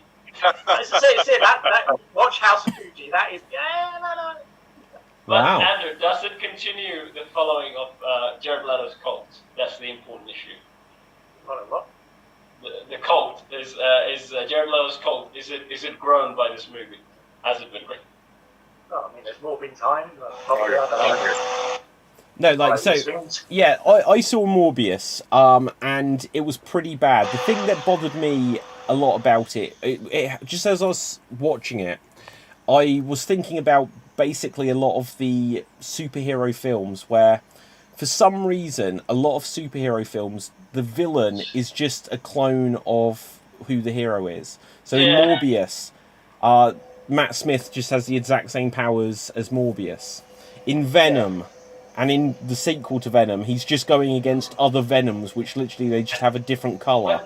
[SPEAKER 3] Watch House of Gucci. That is no.
[SPEAKER 2] But
[SPEAKER 1] Wow.
[SPEAKER 2] Andrew, does it continue the following of Jared Leto's cult? That's the important issue.
[SPEAKER 3] What?
[SPEAKER 2] The cult is Jared Leto's cult. Is it grown by this movie? Has it been written?
[SPEAKER 3] Oh, I mean, there's more been time.
[SPEAKER 1] No, like, so, yeah, I saw Morbius, and it was pretty bad. The thing that bothered me a lot about it, just as I was watching it, I was thinking about basically a lot of the superhero films where, for some reason, a lot of superhero films, the villain is just a clone of who the hero is. So in Morbius, Matt Smith just has the exact same powers as Morbius. In Venom, and in the sequel to Venom, he's just going against other Venoms, which literally they just have a different colour.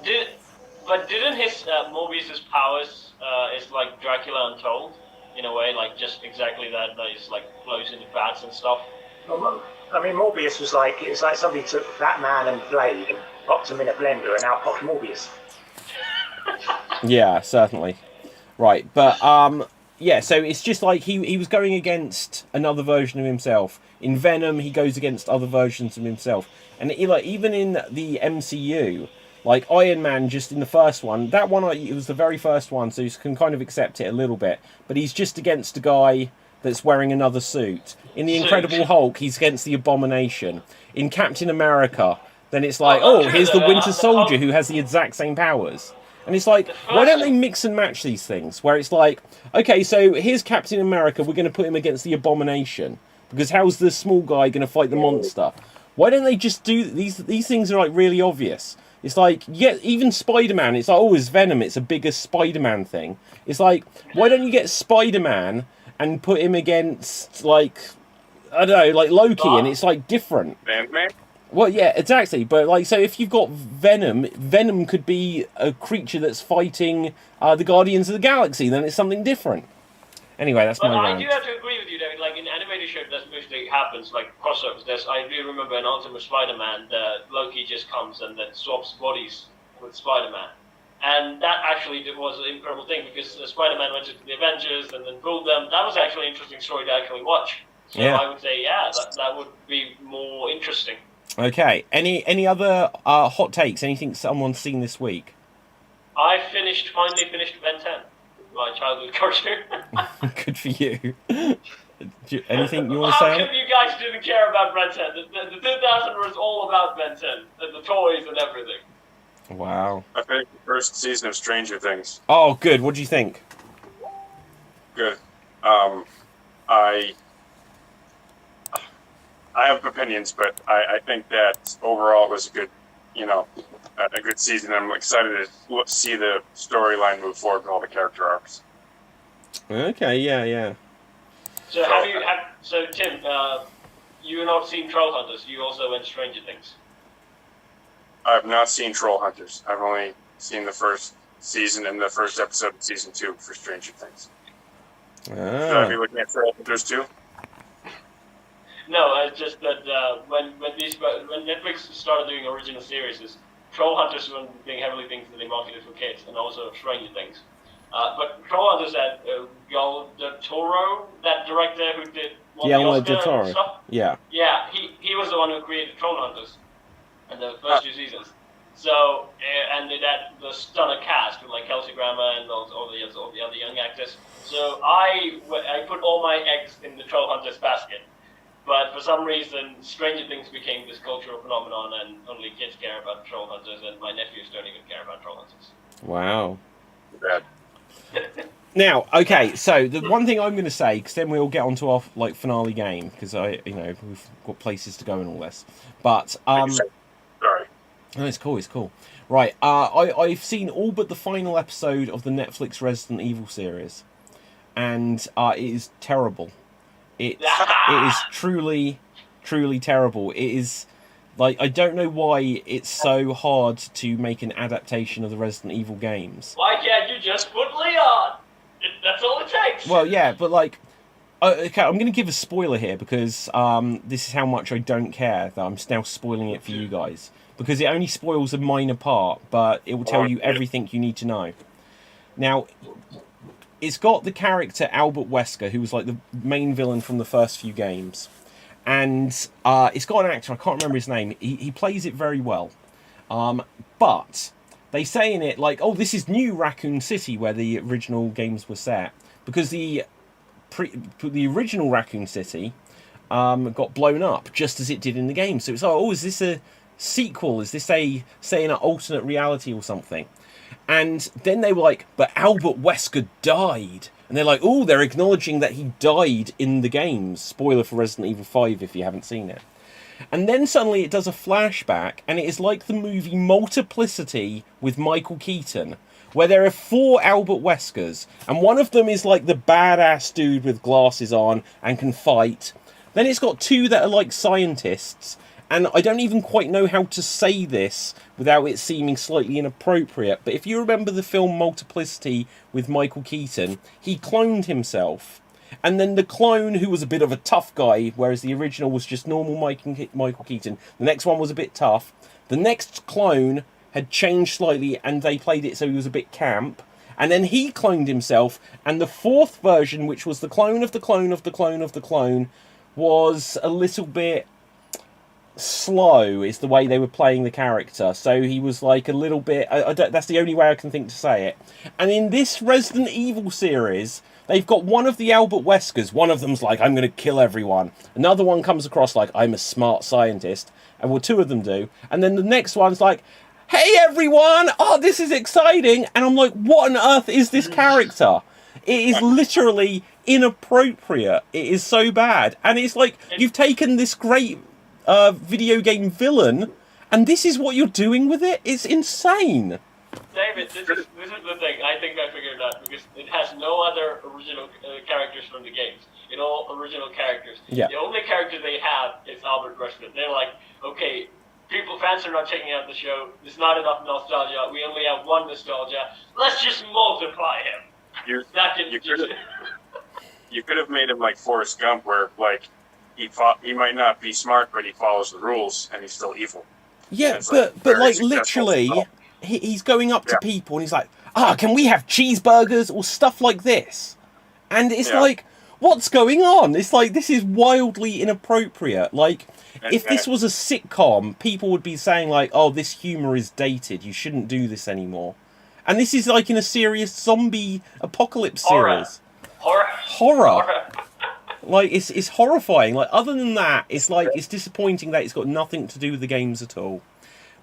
[SPEAKER 2] But didn't his Morbius's powers is like Dracula Untold in a way, like just exactly that he's like flows into bats and stuff.
[SPEAKER 3] I mean, Morbius was like, it's like somebody took Batman and Blade and popped them in a blender and now popped Morbius.
[SPEAKER 1] Yeah, certainly. Right, but yeah, so it's just like he was going against another version of himself. In Venom, he goes against other versions of himself. And even in the MCU, like Iron Man, just in the first one, that one, it was the very first one, so you can kind of accept it a little bit. But he's just against a guy that's wearing another suit. In the Incredible Hulk, he's against the Abomination. In Captain America, then it's like, here's the Winter Soldier who has the exact same powers. And it's like, why don't they mix and match these things? Where it's like, okay, so here's Captain America, we're going to put him against the Abomination. Because how's the small guy going to fight the monster? Why don't they just do... These things are like really obvious. It's like, yeah, even Spider-Man, it's like, it's Venom, it's a bigger Spider-Man thing. It's like, why don't you get Spider-Man and put him against, like, I don't know, like Loki, and it's like different.
[SPEAKER 4] Ant-Man?
[SPEAKER 1] Well, yeah, exactly. But like, so if you've got Venom, Venom could be a creature that's fighting the Guardians of the Galaxy. Then it's something different. Anyway, that's my rant.
[SPEAKER 2] I do have to agree with you, David. Like in animated shows, that mostly happens. Like crossovers. I do remember in Ultimate Spider-Man, Loki just comes and then swaps bodies with Spider-Man, and that actually was an incredible thing because Spider-Man went into the Avengers and then pulled them. That was actually an interesting story to actually watch. So yeah. I would say, that would be more interesting.
[SPEAKER 1] Okay. Any other hot takes? Anything someone's seen this week?
[SPEAKER 2] I finally finished Ben 10, my childhood cartoon.
[SPEAKER 1] Good for you. Anything you want to say?
[SPEAKER 2] How come you guys didn't care about Ben 10? The 2000 was all about Ben 10, the toys and everything.
[SPEAKER 1] Wow.
[SPEAKER 4] I finished the first season of Stranger Things.
[SPEAKER 1] Oh, good. What do you think?
[SPEAKER 4] Good. I have opinions, but I think that overall it was a good season. I'm excited to see the storyline move forward with all the character arcs.
[SPEAKER 1] Okay, yeah.
[SPEAKER 2] So Tim, you have not seen Troll Hunters. You also went Stranger Things.
[SPEAKER 4] I have not seen Troll Hunters. I've only seen the first season and the first episode of season 2 for Stranger Things. Should I be looking at Troll Hunters too?
[SPEAKER 2] No, it's just that when Netflix started doing original series, Troll Hunters were being heavily things that they marketed for kids, and also Stranger Things. But Troll Hunters had Guillermo del Toro, that director who did
[SPEAKER 1] Guillermo del Toro.
[SPEAKER 2] Stuff.
[SPEAKER 1] Yeah.
[SPEAKER 2] Yeah, he was the one who created Troll Hunters in the first 2 seasons. So and it had the stunner cast with like Kelsey Grammer and all the other young actors. So I put all my eggs in the Troll Hunters basket. But for some reason, Stranger Things became this cultural phenomenon, and only kids care about Troll Hunters, and my nephews don't even care about Troll Hunters.
[SPEAKER 1] Wow.
[SPEAKER 4] Bad.
[SPEAKER 1] Now, okay, so the one thing I'm going to say, because then we'll get onto our finale game, because we've got places to go and all this. But
[SPEAKER 4] Sorry.
[SPEAKER 1] No, it's cool. Right, I've seen all but the final episode of the Netflix Resident Evil series, and it is terrible. It is truly, truly terrible. It is, like, I don't know why it's so hard to make an adaptation of the Resident Evil games.
[SPEAKER 2] Why can't you just put Leon? That's all it takes.
[SPEAKER 1] Well, yeah, but like, okay, I'm going to give a spoiler here because this is how much I don't care that I'm now spoiling it for you guys, because it only spoils a minor part, but it will tell you everything you need to know. Now, it's got the character Albert Wesker, who was like the main villain from the first few games, and it's got an actor, I can't remember his name. He plays it very well, but they say in it like, oh, this is New Raccoon City, where the original games were set, because the original Raccoon City got blown up just as it did in the game. So it's like, oh, is this a sequel? Is this say an alternate reality or something? And then they were like, but Albert Wesker died. And they're like, oh, they're acknowledging that he died in the games. Spoiler for Resident Evil 5 if you haven't seen it. And then suddenly it does a flashback, and it is like the movie Multiplicity with Michael Keaton, where there are 4 Albert Weskers, and one of them is like the badass dude with glasses on and can fight. Then it's got 2 that are like scientists, and I don't even quite know how to say this without it seeming slightly inappropriate, but if you remember the film Multiplicity with Michael Keaton, he cloned himself. And then the clone, who was a bit of a tough guy, whereas the original was just normal Michael Keaton, the next one was a bit tough. The next clone had changed slightly, and they played it so he was a bit camp. And then he cloned himself, and the 4th version, which was the clone of the clone of the clone of the clone, was a little bit slow, is the way they were playing the character. So he was like a little bit... that's the only way I can think to say it. And in this Resident Evil series, they've got one of the Albert Weskers. One of them's like, I'm going to kill everyone. Another one comes across like, I'm a smart scientist. And well, 2 of them do. And then the next one's like, hey everyone! Oh, this is exciting! And I'm like, what on earth is this character? It is literally inappropriate. It is so bad. And it's like, you've taken this great video game villain, and this is what you're doing with it? It's insane.
[SPEAKER 2] David, this is the thing. I think I figured it out, because it has no other original characters from the games. You know, original characters.
[SPEAKER 1] Yeah.
[SPEAKER 2] The only character they have is Albert Wesker. They're like, okay, fans are not checking out the show. There's not enough nostalgia. We only have one nostalgia. Let's just multiply him.
[SPEAKER 4] You could have made him like Forrest Gump, where like he might not be smart, but he follows the rules, and he's still evil.
[SPEAKER 1] Yeah, but like literally, he's going up to people and he's like, can we have cheeseburgers or stuff like this? And it's like, what's going on? It's like, this is wildly inappropriate. Like, if this was a sitcom, people would be saying like, oh, this humour is dated. You shouldn't do this anymore. And this is like in a serious zombie apocalypse series. Horror. Like, it's horrifying. Like, other than that, it's like, it's disappointing that it's got nothing to do with the games at all.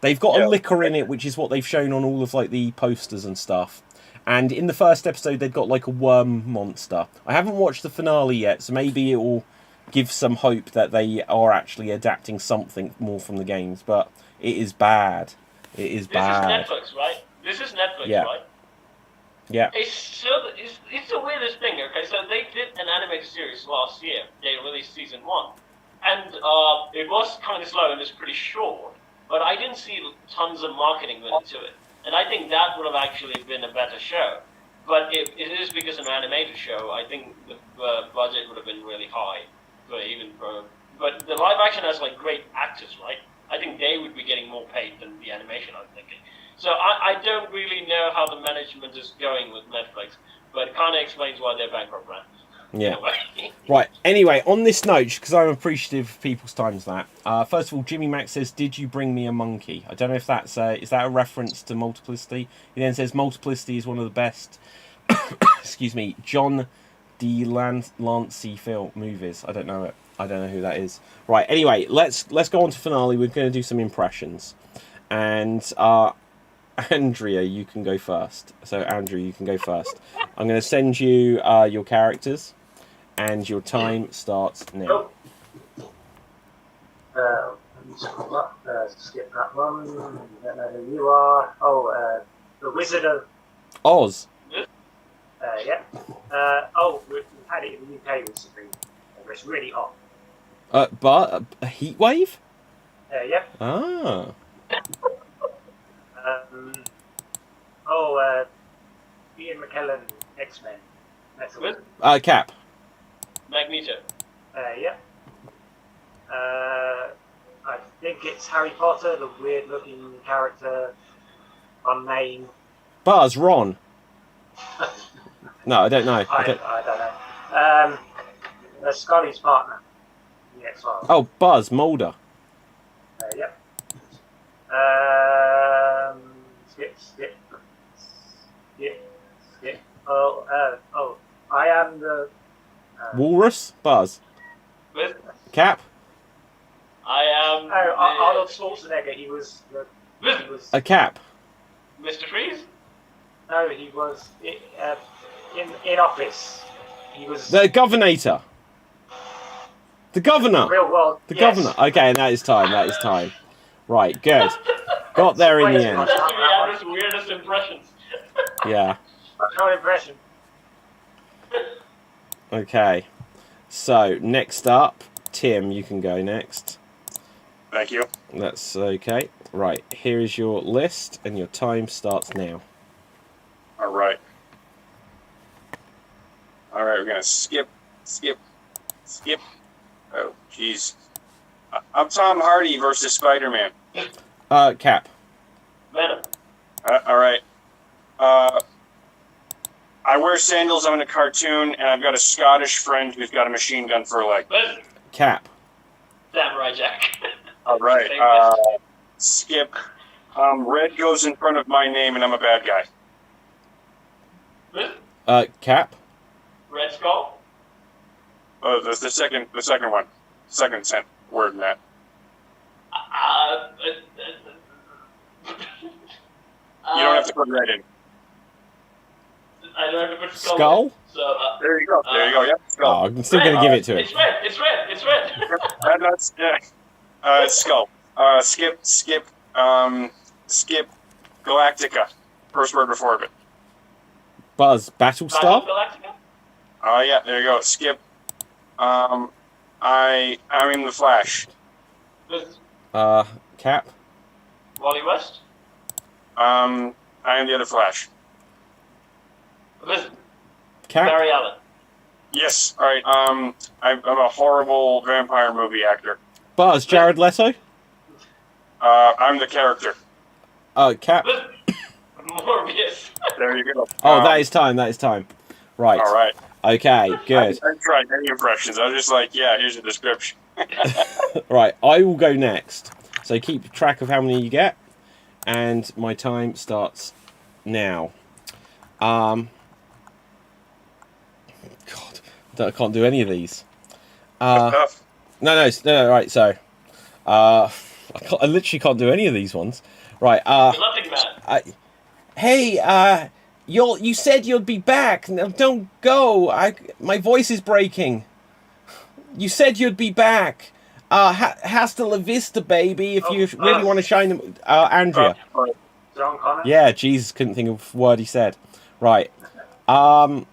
[SPEAKER 1] They've got a liquor in it, which is what they've shown on all of like the posters and stuff. And in the first episode, they've got like a worm monster. I haven't watched the finale yet, so maybe it will give some hope that they are actually adapting something more from the games. But it is bad. It is bad.
[SPEAKER 2] This is Netflix, right? This is Netflix, right?
[SPEAKER 1] Yeah.
[SPEAKER 2] It's the weirdest thing, okay? So they did an animated series last year. They released season 1. And it was kind of slow and it was pretty short. But I didn't see tons of marketing went into it. And I think that would have actually been a better show. But it is because of an animated show. I think the budget would have been really high. But the live action has like great actors, right? I think they would be getting more paid than the animation, I'm thinking. So I don't really know how the management is going with Netflix, but it kind of explains why they're bankrupt, right?
[SPEAKER 1] Yeah. Right. Anyway, on this note, because I'm appreciative of people's times that. First of all, Jimmy Mac says, "Did you bring me a monkey?" I don't know if that's is that a reference to Multiplicity. He then says, "Multiplicity is one of the best." excuse me, John D. Lancey film movies. I don't know it. I don't know who that is. Right. Anyway, let's go on to finale. We're going to do some impressions, and Andrea, you can go first. So Andrew, you can go first. I'm going to send you your characters, and your time starts now.
[SPEAKER 3] Skip that one. I don't know who you are. Oh, the Wizard of
[SPEAKER 1] Oz.
[SPEAKER 3] Yeah. We've had it in the UK recently. It's really hot.
[SPEAKER 1] But a heat wave?
[SPEAKER 3] Yeah.
[SPEAKER 1] Ah.
[SPEAKER 3] Ian McKellen, X-Men. Excellent.
[SPEAKER 1] Cap.
[SPEAKER 2] Magneto.
[SPEAKER 3] Yeah. I think it's Harry Potter, the weird-looking character, unnamed.
[SPEAKER 1] Buzz. Ron. No, I don't know.
[SPEAKER 3] I don't know. Scully's partner. The X-Files.
[SPEAKER 1] Oh, Buzz. Mulder.
[SPEAKER 3] Yep. Skip. I am the.
[SPEAKER 1] Walrus. Buzz.
[SPEAKER 2] With
[SPEAKER 1] Cap.
[SPEAKER 2] I am.
[SPEAKER 3] Arnold Schwarzenegger. He was.
[SPEAKER 1] A Cap.
[SPEAKER 2] Mr. Freeze.
[SPEAKER 3] No, he was in office. He was
[SPEAKER 1] The Governator. The Governor.
[SPEAKER 3] real world.
[SPEAKER 1] The
[SPEAKER 3] yes.
[SPEAKER 1] Governor. Okay, that is time. That is time. Right, good. Got there in the end.
[SPEAKER 2] That's Rihanna's weirdest impressions.
[SPEAKER 1] Yeah.
[SPEAKER 3] No impression.
[SPEAKER 1] Okay. So, next up, Tim, you can go next.
[SPEAKER 4] Thank you.
[SPEAKER 1] That's okay. Right, here is your list, and your time starts now.
[SPEAKER 4] All right. All right, we're gonna skip. Oh, jeez. I'm Tom Hardy versus Spider-Man.
[SPEAKER 1] Cap.
[SPEAKER 2] Venom.
[SPEAKER 4] All right. I wear sandals. I'm in a cartoon, and I've got a Scottish friend who's got a machine gun for a leg.
[SPEAKER 2] Listen.
[SPEAKER 1] Cap.
[SPEAKER 2] Samurai Jack.
[SPEAKER 4] All right. Skip. Red goes in front of my name, and I'm a bad guy.
[SPEAKER 2] Listen.
[SPEAKER 1] Cap.
[SPEAKER 2] Red Skull.
[SPEAKER 4] The second one. Second sent word in that. You don't have to put red in.
[SPEAKER 2] I don't have to put skull.
[SPEAKER 1] Skull?
[SPEAKER 2] In, so,
[SPEAKER 4] There you go. Yep.
[SPEAKER 1] Oh,
[SPEAKER 4] Skull.
[SPEAKER 1] I'm still going to give it to him.
[SPEAKER 2] It's red. It's red.
[SPEAKER 4] That's skull. Skip. Galactica. First word before it.
[SPEAKER 1] Buzz. Battlestar?
[SPEAKER 2] Galactica.
[SPEAKER 4] Yeah. There you go. Skip. I'm in the Flash.
[SPEAKER 2] Listen.
[SPEAKER 1] Cap.
[SPEAKER 2] Wally West.
[SPEAKER 4] I am the other Flash.
[SPEAKER 2] Listen.
[SPEAKER 1] Cap.
[SPEAKER 2] Barry Allen.
[SPEAKER 4] Yes. All right. I'm a horrible vampire movie actor.
[SPEAKER 1] Buzz. Jared Leto?
[SPEAKER 4] I'm the character.
[SPEAKER 1] Cap.
[SPEAKER 2] Listen. Morbius.
[SPEAKER 4] There you go.
[SPEAKER 1] Oh, that is time. Right.
[SPEAKER 4] All right.
[SPEAKER 1] Okay, good.
[SPEAKER 4] I tried any impressions. I was just like, yeah, here's the description.
[SPEAKER 1] Right, I will go next. So keep track of how many you get. And my time starts now. God, I can't do any of these. No, right, so. I literally can't do any of these ones. Right,
[SPEAKER 2] Nothing bad.
[SPEAKER 1] hey, you said you'd be back. No, don't go. My voice is breaking. You said you'd be back. Hasta la vista, baby. If you really want to shine them, Andrea.
[SPEAKER 3] John Connor.
[SPEAKER 1] Yeah, Jesus, couldn't think of a word he said. Right. So,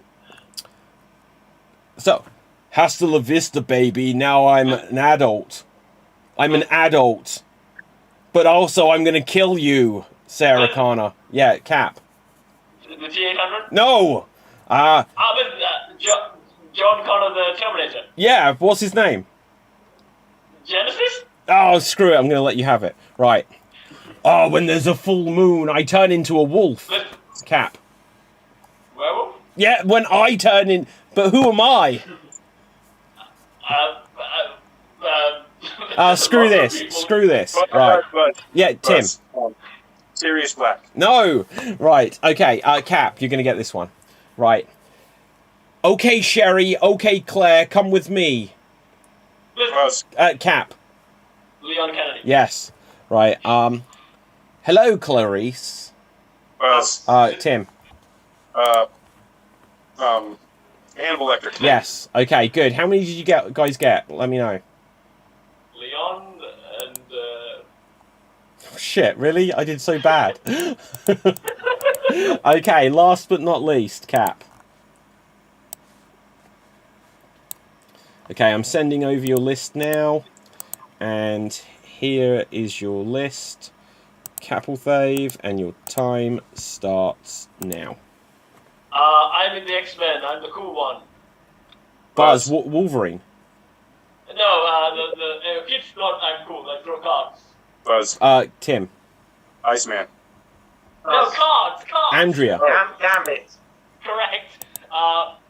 [SPEAKER 1] hasta la vista, baby. Now I'm an adult. I'm an adult. But also, I'm gonna kill you, Sarah Connor. Yeah, Cap.
[SPEAKER 2] The T-800?
[SPEAKER 1] No!
[SPEAKER 2] John Connor, the Terminator.
[SPEAKER 1] Yeah, what's his name?
[SPEAKER 2] Genesis?
[SPEAKER 1] Oh, screw it, I'm going to let you have it. Right. Oh, when there's a full moon, I turn into a wolf. Cap.
[SPEAKER 2] Werewolf?
[SPEAKER 1] Yeah, when I turn in... But who am I? Screw this. Right. Yeah, Tim.
[SPEAKER 4] Sirius Black.
[SPEAKER 1] No! Right, okay, Cap, you're going to get this one. Right. Okay, Sherry. Okay, Claire, come with me. Cap.
[SPEAKER 2] Leon Kennedy.
[SPEAKER 1] Yes. Right. Hello, Clarice. Tim.
[SPEAKER 4] Hannibal Lecter.
[SPEAKER 1] Yes. Okay, good. How many did you guys get? Let me know.
[SPEAKER 2] Leon and...
[SPEAKER 1] Oh, shit, really? I did so bad. Okay, last but not least, Cap. Okay, I'm sending over your list now. And here is your list. Capelthave, and your time starts now.
[SPEAKER 2] I'm in the X-Men. I'm the cool one.
[SPEAKER 1] Buzz, Wolverine.
[SPEAKER 2] No, the kid's not. I'm cool. Like throw cards.
[SPEAKER 4] Buzz.
[SPEAKER 1] Tim.
[SPEAKER 4] Iceman.
[SPEAKER 2] No, cards.
[SPEAKER 1] Andrea.
[SPEAKER 3] Gambit.
[SPEAKER 2] Correct.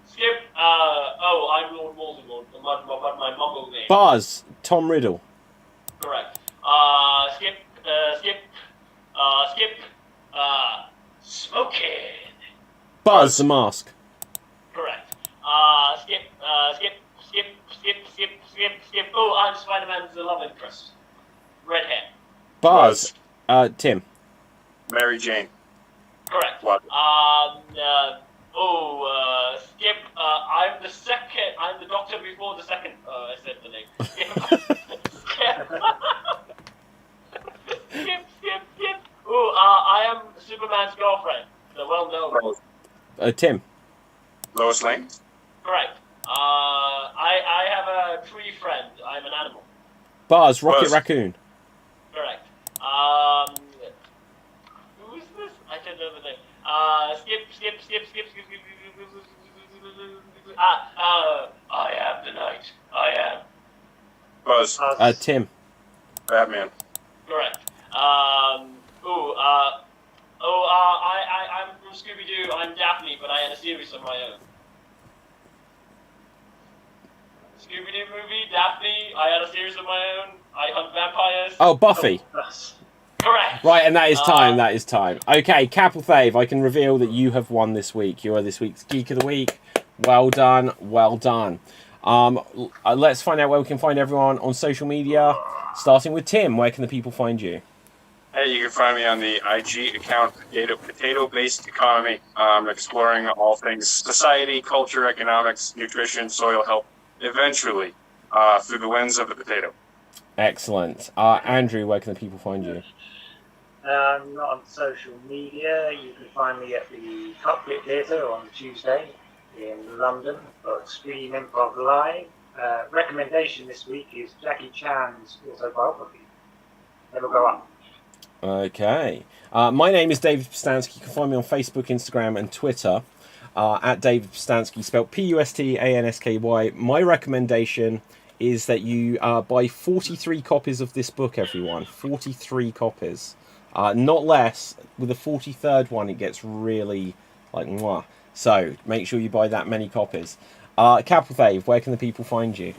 [SPEAKER 2] Skip. I'm Lord Voldemort. My mumble name.
[SPEAKER 1] Buzz. Tom Riddle.
[SPEAKER 2] Correct. Skip. Smoking.
[SPEAKER 1] Buzz the Mask.
[SPEAKER 2] Correct. Skip. Oh, I'm Spider-Man's love interest. Red hair.
[SPEAKER 1] Buzz. Tim.
[SPEAKER 4] Mary Jane.
[SPEAKER 2] Correct.
[SPEAKER 4] What?
[SPEAKER 2] Skip. I'm the second. I'm the doctor before the second. I said the name. Skip. Oh, I am Superman's girlfriend. The well-known.
[SPEAKER 1] Tim.
[SPEAKER 4] Lois Lane.
[SPEAKER 2] Correct. I have a tree friend. I'm an animal.
[SPEAKER 1] Buzz. Rocket
[SPEAKER 4] Buzz.
[SPEAKER 1] Raccoon.
[SPEAKER 2] Correct. Who is this? I don't know the name. Skip. I am the knight. I am.
[SPEAKER 4] Buzz.
[SPEAKER 1] Tim.
[SPEAKER 4] Batman.
[SPEAKER 2] Correct. I'm from Scooby-Doo. I'm Daphne, but I had a series of my own. Scooby-Doo movie, Daphne. I had a series of my own. I hunt vampires.
[SPEAKER 1] Oh, Buffy.
[SPEAKER 2] Correct.
[SPEAKER 1] Right, and that is time. That is time. Okay, Capelthave, I can reveal that you have won this week. You are this week's Geek of the Week. Well done. Well done. Let's find out where we can find everyone on social media. Starting with Tim, where can the people find you?
[SPEAKER 4] Hey, you can find me on the IG account, Potato-Based Economy. I'm exploring all things society, culture, economics, nutrition, soil health, eventually through the lens of the potato.
[SPEAKER 1] Excellent. Andrew, where can the people find you?
[SPEAKER 3] Not on social media. You can find me at the Cockpit Theatre on Tuesday in London for Xstreamed Improv Live. Recommendation this week is Jackie Chan's autobiography, Never Grow Up.
[SPEAKER 1] Okay. My name is David Postanski. You can find me on Facebook, Instagram, and Twitter at David Postanski, spelled Pustansky. My recommendation is that you buy 43 copies of this book, everyone. 43 copies. Not less. With the 43rd one, it gets really like mwah. So make sure you buy that many copies. Capelthave, where can the people find you?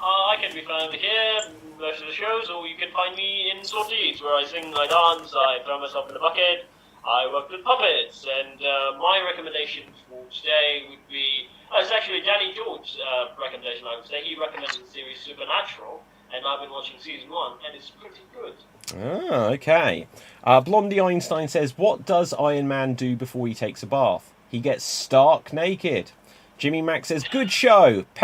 [SPEAKER 2] I can be found here, most of the shows, or you can find me in Sorties, where I sing, I dance, I throw myself in the bucket, I work with puppets, and my recommendation for today would be, it's actually Danny George's recommendation, I would say. He recommended the series Supernatural, and I've been watching season 1, and it's pretty good.
[SPEAKER 1] Okay. Blondie Einstein says, what does Iron Man do before he takes a bath? He gets stark naked. Jimmy Mack says, good show.